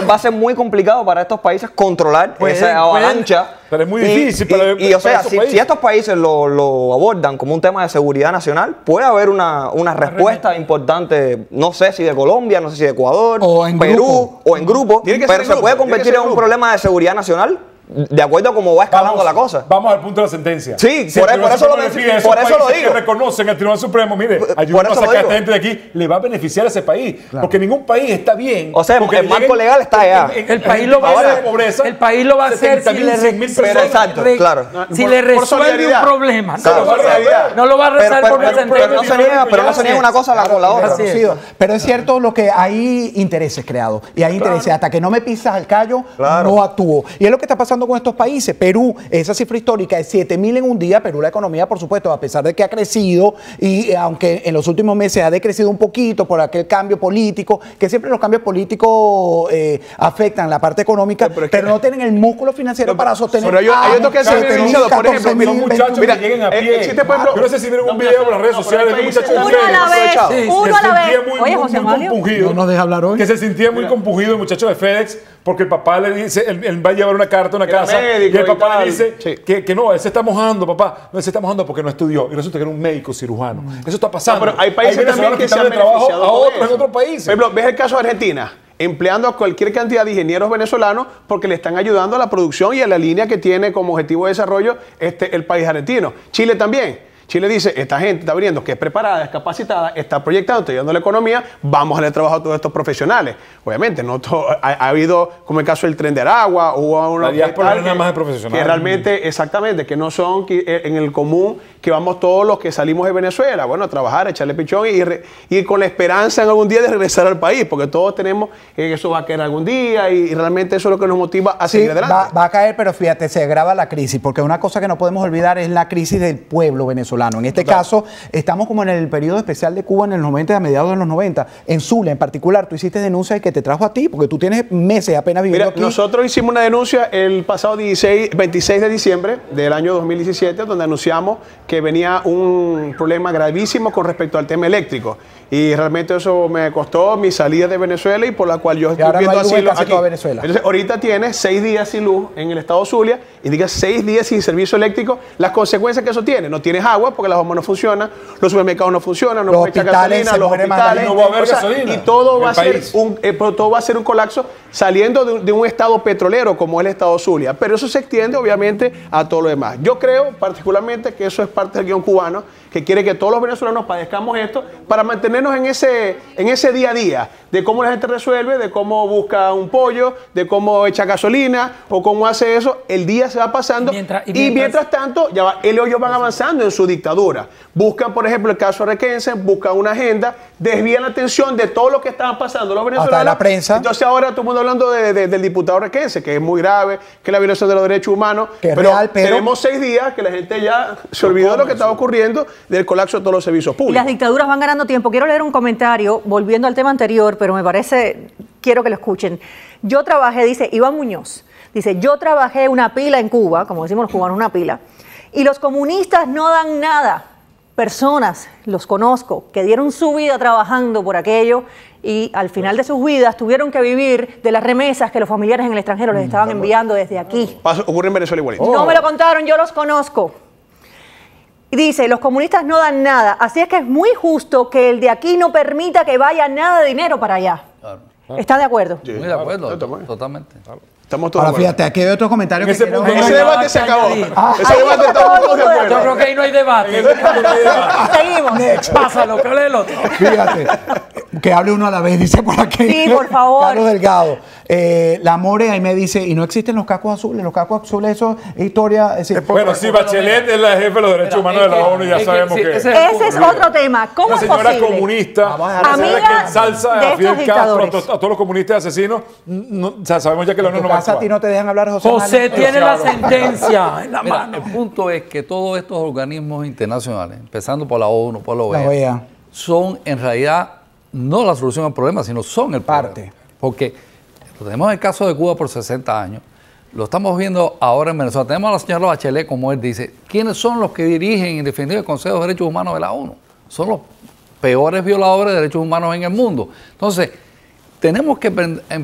va a ser muy complicado para estos países controlar esa avalancha. Pero es muy difícil y o sea, si estos países lo abordan como un tema de seguridad nacional, puede haber una respuesta importante, no sé si de Colombia, no sé si de Ecuador, o en Perú, grupo. o en grupo, pero se puede convertir en un problema de seguridad nacional de acuerdo a cómo va escalando la cosa. Vamos al punto de la sentencia. Sí, si por eso lo digo. Que reconocen al Tribunal Supremo, mire, ayúdanos a sacar a esta gente de aquí, le va a beneficiar a ese país. Claro. Porque ningún país está bien. O sea, el marco legal está allá. El país lo va a hacer. El país lo va a hacer si le resuelve un problema. No lo va a resolver por una sentencia. Pero no se niega una cosa con la otra. Pero es cierto lo que hay intereses creados. Y hay intereses. Hasta que no me pisas al callo, no actúo. Y es lo que está pasando con estos países. Perú, esa cifra histórica es 7.000 en un día. Perú, la economía, por supuesto, a pesar de que ha crecido y aunque en los últimos meses ha decrecido un poquito por aquel cambio político, que siempre los cambios políticos afectan la parte económica, pero no tienen el músculo financiero para sostener. Pero hay otro que se ha beneficiado, por ejemplo, los muchachos que lleguen a pie. Yo no sé si vieron un video en las redes sociales de un muchacho uno a la vez, uno a la vez. Oye, José Mario, no nos deja hablar hoy. Que se sentía muy compungido el muchacho de FedEx porque el papá le dice, él va a llevar una carta a una casa y el papá le dice que no, él se está mojando, papá. No, él se está mojando porque no estudió. Y resulta que era un médico cirujano. Eso está pasando. Pero hay países también que se han beneficiado a otros en otros países. Por ejemplo, ves el caso de Argentina, empleando a cualquier cantidad de ingenieros venezolanos porque le están ayudando a la producción y a la línea que tiene como objetivo de desarrollo el país argentino. Chile también. Chile dice, esta gente está viniendo, que es preparada, es capacitada, está proyectando, está ayudando a la economía, vamos a darle trabajo a todos estos profesionales. Obviamente, no ha habido, como el caso del Tren de Aragua, hubo una diáspora nada más de profesionales. Que realmente, exactamente, que no son en el común que vamos todos los que salimos de Venezuela, bueno, a trabajar, a echarle pichón y con la esperanza en algún día de regresar al país, porque todos tenemos que eso va a caer algún día y realmente eso es lo que nos motiva a seguir adelante. Va a caer, pero fíjate, se agrava la crisis, porque una cosa que no podemos olvidar es la crisis del pueblo venezolano. En este caso, estamos como en el periodo especial de Cuba en el 90, a mediados de los 90. En Zulia, en particular, tú hiciste denuncia que te trajo a ti, porque tú tienes meses apenas viviendo aquí. Nosotros hicimos una denuncia el pasado 26 de diciembre del año 2017, donde anunciamos que venía un problema gravísimo con respecto al tema eléctrico. Y realmente eso me costó mi salida de Venezuela y por la cual yo estoy viendo asilo aquí. Venezuela. Entonces, ahorita tienes 6 días sin luz en el estado Zulia y digas 6 días sin servicio eléctrico. Las consecuencias que eso tiene, no tienes agua porque las bombas no funcionan, los supermercados no funcionan, no puedes echar gasolina, los hospitales, no va a haber gasolina. Y todo va a ser un colapso saliendo de un estado petrolero como es el estado Zulia. Pero eso se extiende obviamente a todo lo demás. Yo creo particularmente que eso es parte del guión cubano, que quiere que todos los venezolanos padezcamos esto para mantenernos en ese día a día de cómo la gente resuelve, de cómo busca un pollo, de cómo echa gasolina o cómo hace eso. El día se va pasando y mientras tanto ellos van avanzando en su dictadura. Buscan, por ejemplo, el caso Requense, buscan una agenda, desvían la atención de todo lo que estaban pasando los venezolanos. Hasta la prensa. Entonces ahora todo el mundo hablando del diputado Requense, que es muy grave, que es la violación de los derechos humanos. Pero tenemos 6 días que la gente ya se olvidó de lo que estaba ocurriendo, del colapso de todos los servicios públicos. Y las dictaduras van ganando tiempo. Quiero leer un comentario, volviendo al tema anterior, pero me parece, quiero que lo escuchen. Yo trabajé, dice Iván Muñoz, dice, yo trabajé una pila en Cuba, como decimos los cubanos, una pila, y los comunistas no dan nada. Personas, los conozco, que dieron su vida trabajando por aquello y al final de sus vidas tuvieron que vivir de las remesas que los familiares en el extranjero les estaban enviando desde aquí. Ocurre en Venezuela igualito. No me lo contaron, yo los conozco. Y dice, los comunistas no dan nada, así es que es muy justo que el de aquí no permita que vaya nada de dinero para allá. Claro. ¿Están de acuerdo? Sí, de acuerdo, totalmente. Claro. Estamos todos ahora fíjate, aquí hay otro comentario que ese debate se acabó. Ese debate todo de acuerdo. Yo creo que ahí no hay debate. Seguimos. Pásalo, que hable el otro. Fíjate, que hable uno a la vez, dice por aquí. Sí, por favor. Carlos Delgado. La More ahí me dice, y no existen los cascos azules. Los cascos azules, eso es historia. Bueno, sí, Bachelet es la jefe de los derechos humanos de la ONU, ya sabemos que ese es otro tema. ¿Cómo es posible? Una señora comunista, amiga que ensalza a Fidel Castro, a todos los comunistas asesinos. Sabemos ya que la ONU no va a actuar. A ti no te dejan hablar, José. José tiene la sentencia en la mano. El punto es que todos estos organismos internacionales, empezando por la ONU, por la OEA, son en realidad no la solución al problema, sino son el problema. Porque tenemos el caso de Cuba por 60 años, lo estamos viendo ahora en Venezuela. Tenemos a la señora Bachelet, como él dice, ¿quiénes son los que dirigen en definitiva el Consejo de Derechos Humanos de la ONU? Son los peores violadores de derechos humanos en el mundo. Entonces, tenemos que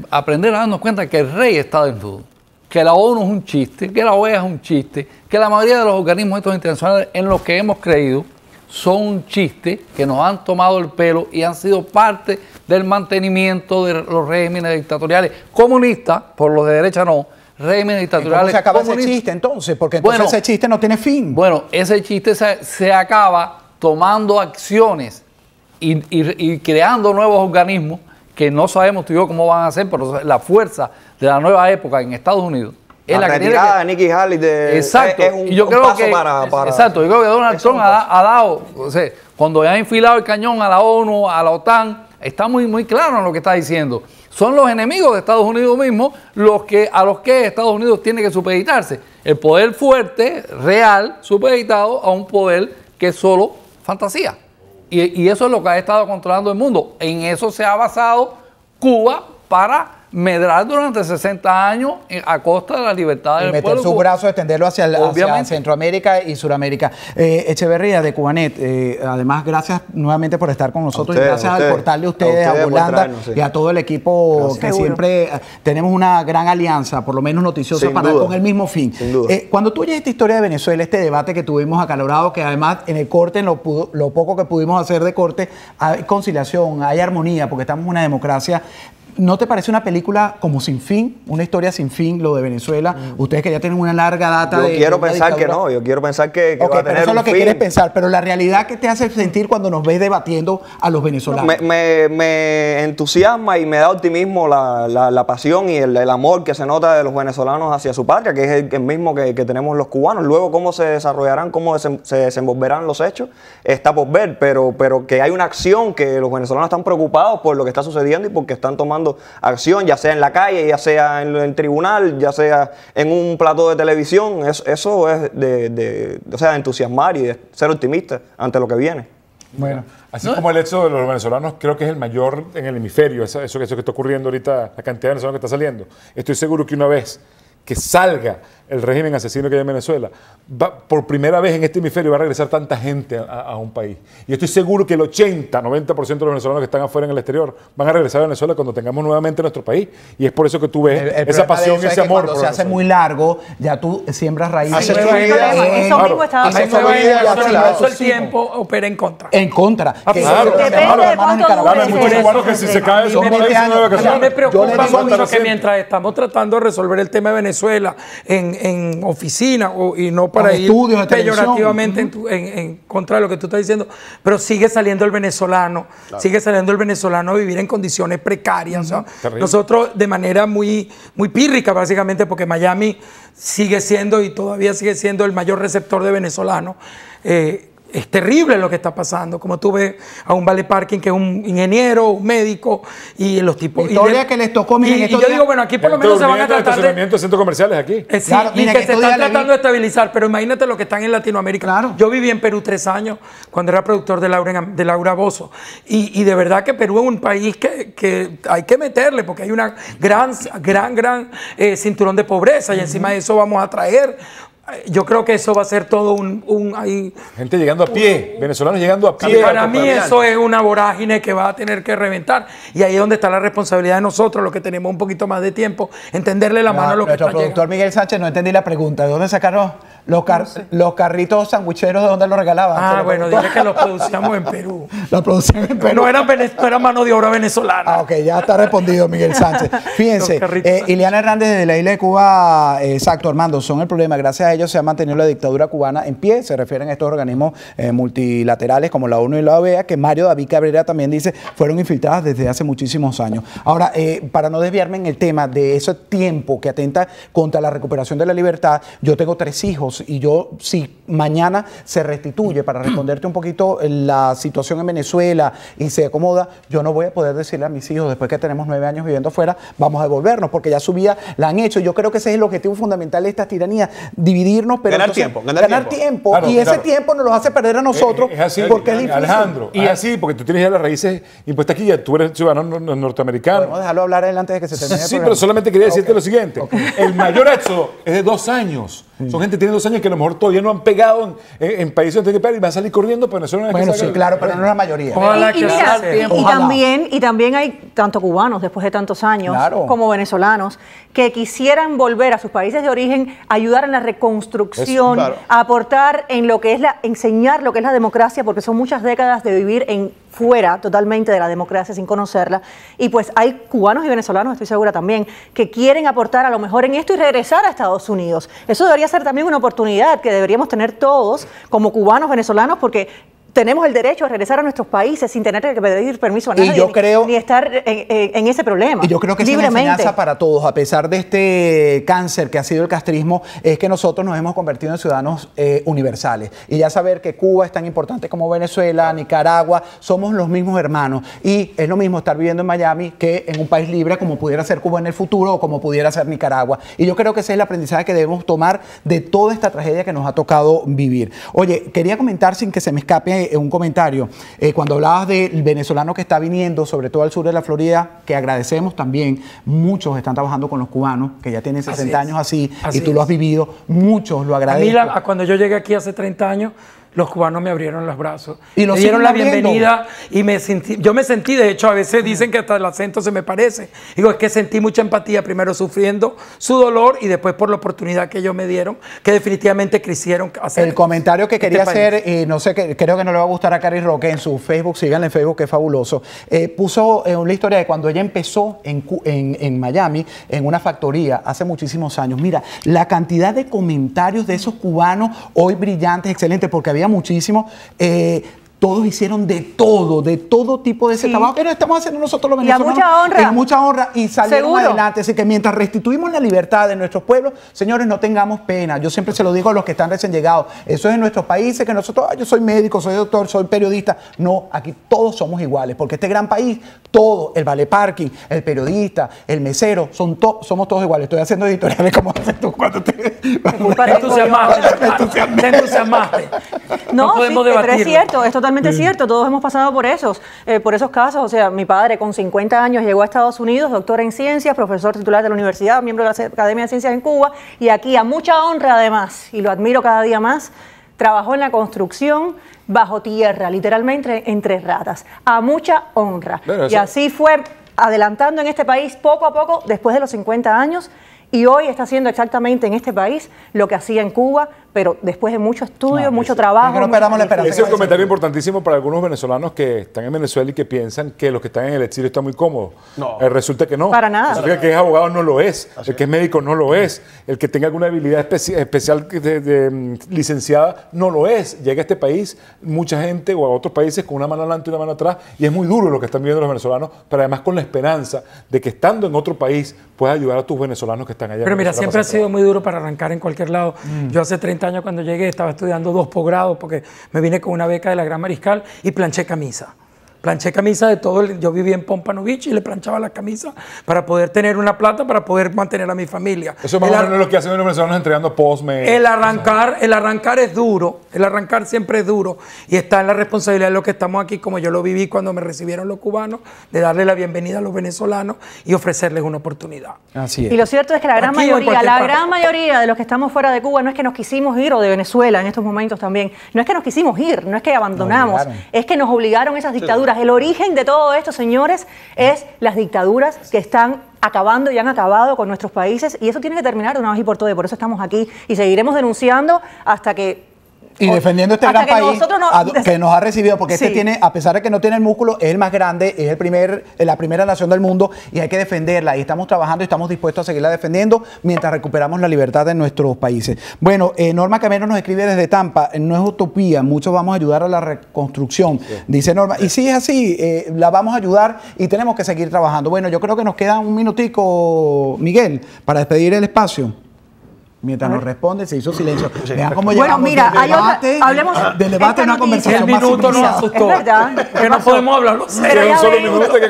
aprender a darnos cuenta que el rey está desnudo, que la ONU es un chiste, que la OEA es un chiste, que la mayoría de los organismos estos internacionales en los que hemos creído son un chiste, que nos han tomado el pelo y han sido parte del mantenimiento de los regímenes dictatoriales comunistas, por los de derecha no, regímenes dictatoriales. ¿Cómo se acaba comunistas. ese chiste entonces? Porque entonces ese chiste no tiene fin. Bueno, ese chiste se acaba tomando acciones y creando nuevos organismos que no sabemos tú y yo cómo van a ser, pero la fuerza de la nueva época en Estados Unidos es la que tiene que... de Nikki Haley exacto. es un, y yo creo paso que para exacto, yo creo que Donald Trump ha dado, o sea, cuando ha enfilado el cañón a la ONU, a la OTAN, está muy claro en lo que está diciendo. Son los enemigos de Estados Unidos mismos a los que Estados Unidos tiene que supeditarse. El poder fuerte, real, supeditado a un poder que es solo fantasía. Y eso es lo que ha estado controlando el mundo. En eso se ha basado Cuba para medrar durante 60 años a costa de la libertad del meter pueblo. sus brazos, extenderlo hacia Obviamente. Centroamérica y Suramérica. Echeverría de Cubanet, además gracias nuevamente por estar con nosotros y gracias al portal de ustedes, a Holanda y a todo el equipo que siempre tenemos una gran alianza, por lo menos noticiosa, con el mismo fin. Cuando tú oyes esta historia de Venezuela, este debate que tuvimos acalorado, que además en el corte, en lo poco que pudimos hacer de corte, hay conciliación, hay armonía, porque estamos en una democracia. ¿No te parece una película como sin fin? Una historia sin fin, lo de Venezuela. Ustedes que ya tienen una larga data yo quiero pensar que no, yo quiero pensar que va a tener eso es lo que fin. quieres pensar, pero la realidad que te hace sentir cuando nos ves debatiendo a los venezolanos. Me entusiasma y me da optimismo la pasión y el amor que se nota de los venezolanos hacia su patria, que es el mismo que tenemos los cubanos. Luego cómo se desarrollarán, cómo se desenvolverán los hechos, está por ver, pero que hay una acción, que los venezolanos están preocupados por lo que está sucediendo y porque están tomando acción, ya sea en la calle, ya sea en el tribunal, ya sea en un plató de televisión. Eso es de entusiasmar y de ser optimista ante lo que viene. Bueno, así como el hecho de los venezolanos creo que es el mayor en el hemisferio, eso que está ocurriendo ahorita, la cantidad de venezolanos que está saliendo. Estoy seguro que una vez que salga el régimen asesino que hay en Venezuela, por primera vez en este hemisferio va a regresar tanta gente a un país. Y estoy seguro que el 80-90% de los venezolanos que están afuera en el exterior van a regresar a Venezuela cuando tengamos nuevamente nuestro país. Y es por eso que tú ves esa pasión y ese amor. Cuando se hace muy largo, ya tú siembras raíces. Eso mismo estaba pensando. El tiempo opera en contra. En contra. Depende de cuánto hay muchos cubanos que si se caen son por ahí de vacaciones. Me preocupa mucho que mientras estamos tratando de resolver el tema de Venezuela en oficina y no para ir peyorativamente en contra de lo que tú estás diciendo, pero sigue saliendo el venezolano, a vivir en condiciones precarias. ¿No? Nosotros de manera muy pírrica básicamente, porque Miami sigue siendo y todavía sigue siendo el mayor receptor de venezolanos. Es terrible lo que está pasando, como tú ves a un Vale Parking que es un ingeniero, un médico y los tipos... Historia que les tocó, miren, y yo digo, bueno, aquí por lo menos se van a tratar de centros comerciales aquí. Sí, claro, y que se están tratando de estabilizar, pero imagínate lo que están en Latinoamérica. Claro. Yo viví en Perú 3 años cuando era productor de Laura Bozzo y de verdad que Perú es un país que hay que meterle porque hay una gran cinturón de pobreza y encima de eso vamos a traer... Yo creo que eso va a ser todo gente llegando a pie, venezolanos llegando a pie. Para mí eso es una vorágine que va a tener que reventar. Y ahí es donde está la responsabilidad de nosotros, los que tenemos un poquito más de tiempo, entenderle la mano a lo que está llegando. Nuestro productor Miguel Sánchez, no entendí la pregunta. ¿De dónde sacaron los carritos sandwicheros? ¿De dónde los regalaban? Bueno, dile que los producíamos en Perú. Los producían en Perú. No era mano de obra venezolana. Ok, ya está respondido Miguel Sánchez. Fíjense, Ileana Hernández de la isla de Cuba, exacto, Armando, son el problema. Gracias a ellos se ha mantenido la dictadura cubana en pie. Se refieren a estos organismos multilaterales como la ONU y la OEA, que Mario David Cabrera también dice fueron infiltradas desde hace muchísimos años. Ahora, para no desviarme en el tema de ese tiempo que atenta contra la recuperación de la libertad, yo tengo 3 hijos y yo, si mañana se restituye, para responderte un poquito la situación en Venezuela y se acomoda, yo no voy a poder decirle a mis hijos, después que tenemos 9 años viviendo afuera, vamos a devolvernos, porque ya su vida la han hecho. Yo creo que ese es el objetivo fundamental de estas tiranías, dividirnos, pero ganar tiempo. Claro, y ese tiempo nos lo hace perder a nosotros, es así, porque es difícil. Alejandro, y es así, porque tú tienes ya las raíces impuestas aquí, ya tú eres ciudadano norteamericano. Podemos dejarlo hablar adelante de que se termine el programa. Pero solamente quería decirte lo siguiente. El mayor éxodo es de 2 años. Son gente que tiene 2 años que a lo mejor todavía no han pegado en países donde tienen que pegar y van a salir corriendo, pero no es bueno, sí, claro, pero no es la mayoría. Y también hay tanto cubanos después de tantos años, Claro. como venezolanos, que quisieran volver a sus países de origen, ayudar en la reconstrucción, Claro. a aportar en lo que es enseñar lo que es la democracia, porque son muchas décadas de vivir fuera totalmente de la democracia sin conocerla. Y pues hay cubanos y venezolanos, estoy segura también, que quieren aportar a lo mejor en esto y regresar a Estados Unidos. Eso debería ser también una oportunidad que deberíamos tener todos como cubanos, venezolanos, porque tenemos el derecho a regresar a nuestros países sin tener que pedir permiso a nadie, ni estar en ese problema. Y yo creo que es una enseñanza para todos, a pesar de este cáncer que ha sido el castrismo, es que nosotros nos hemos convertido en ciudadanos universales. Y ya saber que Cuba es tan importante como Venezuela, Nicaragua, somos los mismos hermanos. Y es lo mismo estar viviendo en Miami que en un país libre como pudiera ser Cuba en el futuro o como pudiera ser Nicaragua. Y yo creo que ese es el aprendizaje que debemos tomar de toda esta tragedia que nos ha tocado vivir. Oye, quería comentar sin que se me escape un comentario, cuando hablabas del venezolano que está viniendo, sobre todo al sur de la Florida, que agradecemos también, muchos están trabajando con los cubanos, que ya tienen 60 años así y tú lo has vivido, muchos lo agradecen. A mí, cuando yo llegué aquí hace 30 años, los cubanos me abrieron los brazos, y me dieron la bienvenida y yo me sentí, de hecho a veces dicen que hasta el acento se me parece, digo, es que sentí mucha empatía, primero sufriendo su dolor y después por la oportunidad que ellos me dieron, que definitivamente quisieron hacer. El comentario que quería hacer, y no sé, creo que no le va a gustar a Cari Roque, en su Facebook, síganle en Facebook, que es fabuloso, puso una historia de cuando ella empezó en Miami, en una factoría, hace muchísimos años. Mira, la cantidad de comentarios de esos cubanos, hoy brillantes, excelentes, porque había muchísimo. Todos hicieron de todo tipo de ese trabajo que no estamos haciendo nosotros los venezolanos. Y a mucha honra. Y mucha honra, y salieron adelante. Así que mientras restituimos la libertad de nuestros pueblos, señores, no tengamos pena. Yo siempre se lo digo a los que están recién llegados. Eso es en nuestros países, que nosotros, yo soy médico, soy doctor, soy periodista. No, aquí todos somos iguales, porque este gran país, todo, el vale parking, el periodista, el mesero, somos todos iguales. Estoy haciendo editoriales como haces tú cuando te entusiasmaste. No, podemos debatir. Pero es cierto, es totalmente cierto. Todos hemos pasado por esos casos. O sea, mi padre con 50 años llegó a Estados Unidos, doctor en ciencias, profesor titular de la universidad, miembro de la Academia de Ciencias en Cuba, y aquí a mucha honra además, y lo admiro cada día más, trabajó en la construcción bajo tierra, literalmente entre ratas, a mucha honra. Y así fue adelantando en este país poco a poco después de los 50 años, y hoy está haciendo exactamente en este país lo que hacía en Cuba, pero después de mucho estudio, mucho trabajo. No perdamos la esperanza. Ese es un comentario importantísimo para algunos venezolanos que están en Venezuela y que piensan que los que están en el exilio están muy cómodos. No. Resulta que no. Para nada. Resulta que el que es abogado no lo es, el que es médico no lo es, el que tenga alguna habilidad especial de licenciada no lo es. Llega a este país mucha gente o a otros países con una mano adelante y una mano atrás, y es muy duro lo que están viviendo los venezolanos, pero además con la esperanza de que estando en otro país puedas ayudar a tus venezolanos que están allá. Pero mira, siempre ha sido muy duro para arrancar en cualquier lado. Yo hace 30 años cuando llegué estaba estudiando 2 posgrados porque me vine con una beca de la Gran Mariscal y planché camisa. Planché camisa de todo, yo vivía en Pompano Beach y le planchaba la camisa para poder tener una plata, para poder mantener a mi familia. Eso es más o menos lo que hacen los venezolanos entregando Postmates. El arrancar es duro, el arrancar siempre es duro y está en la responsabilidad de los que estamos aquí, como yo lo viví cuando me recibieron los cubanos, de darle la bienvenida a los venezolanos y ofrecerles una oportunidad. Así es. Y lo cierto es que la gran mayoría de los que estamos fuera de Cuba no es que nos quisimos ir, o de Venezuela en estos momentos también, no es que nos quisimos ir, no es que abandonamos, es que nos obligaron esas dictaduras. El origen de todo esto, señores, es las dictaduras que están acabando y han acabado con nuestros países, y eso tiene que terminar de una vez y por todas, y por eso estamos aquí y seguiremos denunciando hasta que... Y defendiendo este gran país que nos ha recibido, porque este tiene, a pesar de que no tiene el músculo, es el más grande, es la primera nación del mundo y hay que defenderla. Y estamos trabajando y estamos dispuestos a seguirla defendiendo mientras recuperamos la libertad de nuestros países. Bueno, Norma Camero nos escribe desde Tampa, no es utopía, muchos vamos a ayudar a la reconstrucción, dice Norma. Y sí es así, la vamos a ayudar y tenemos que seguir trabajando. Bueno, yo creo que nos queda un minutico, Miguel, para despedir el espacio. Mientras nos responde, se hizo silencio. Vean cómo bueno, mira, hablemos del debate, una conversación más minuto nos asustó. Es verdad. Que no podemos hablarlo. Pero ya ven, lo que es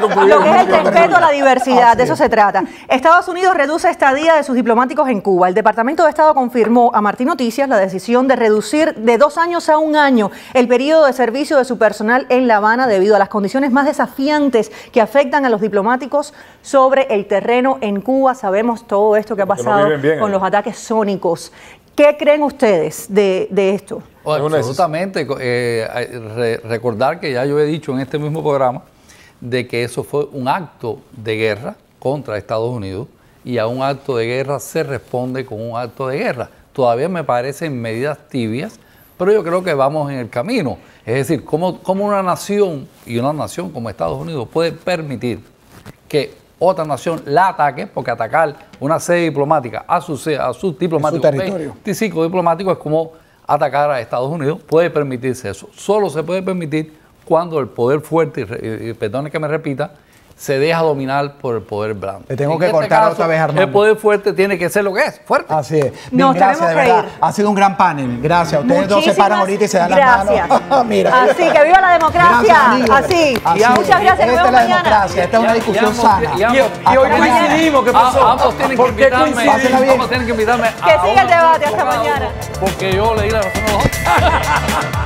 el respeto a la diversidad, de eso se trata. Estados Unidos reduce estadía de sus diplomáticos en Cuba. El Departamento de Estado confirmó a Martín Noticias la decisión de reducir de 2 años a 1 año el periodo de servicio de su personal en La Habana debido a las condiciones más desafiantes que afectan a los diplomáticos sobre el terreno en Cuba. Sabemos todo esto que ha pasado con los ataques sónicos. ¿Qué creen ustedes de esto? Absolutamente. Recordar que ya yo he dicho en este mismo programa de que eso fue un acto de guerra contra Estados Unidos y a un acto de guerra se responde con un acto de guerra. Todavía me parecen medidas tibias, pero yo creo que vamos en el camino. Es decir, ¿cómo una nación, y una nación como Estados Unidos, puede permitir que otra nación la ataque? Porque atacar una sede diplomática a sus diplomáticos, 25 diplomáticos, es como atacar a Estados Unidos. Puede permitirse eso. Solo se puede permitir cuando el poder fuerte, y perdone que me repita, se deja dominar por el poder blando. Le tengo que cortar otra vez, Armando. El poder fuerte tiene que ser lo que es, fuerte. Así es. Nos gracias, de tenemos que verdad. ir. Ha sido un gran panel. Gracias. Ustedes dos se Muchísimas paran ahorita y se dan gracias. las manos. Mira. Así que viva la democracia. Gracias, amigo. Así. Así Muchas gracias. Nos Esta vemos es la mañana. democracia. Esta es una discusión sana. Y hoy coincidimos, ¿qué pasó? Ambos tienen que ¿Por qué invitarme. coincidimos? Ambos tienen que invitarme. Que siga el debate hasta mañana. Porque yo leí la razón de los otros.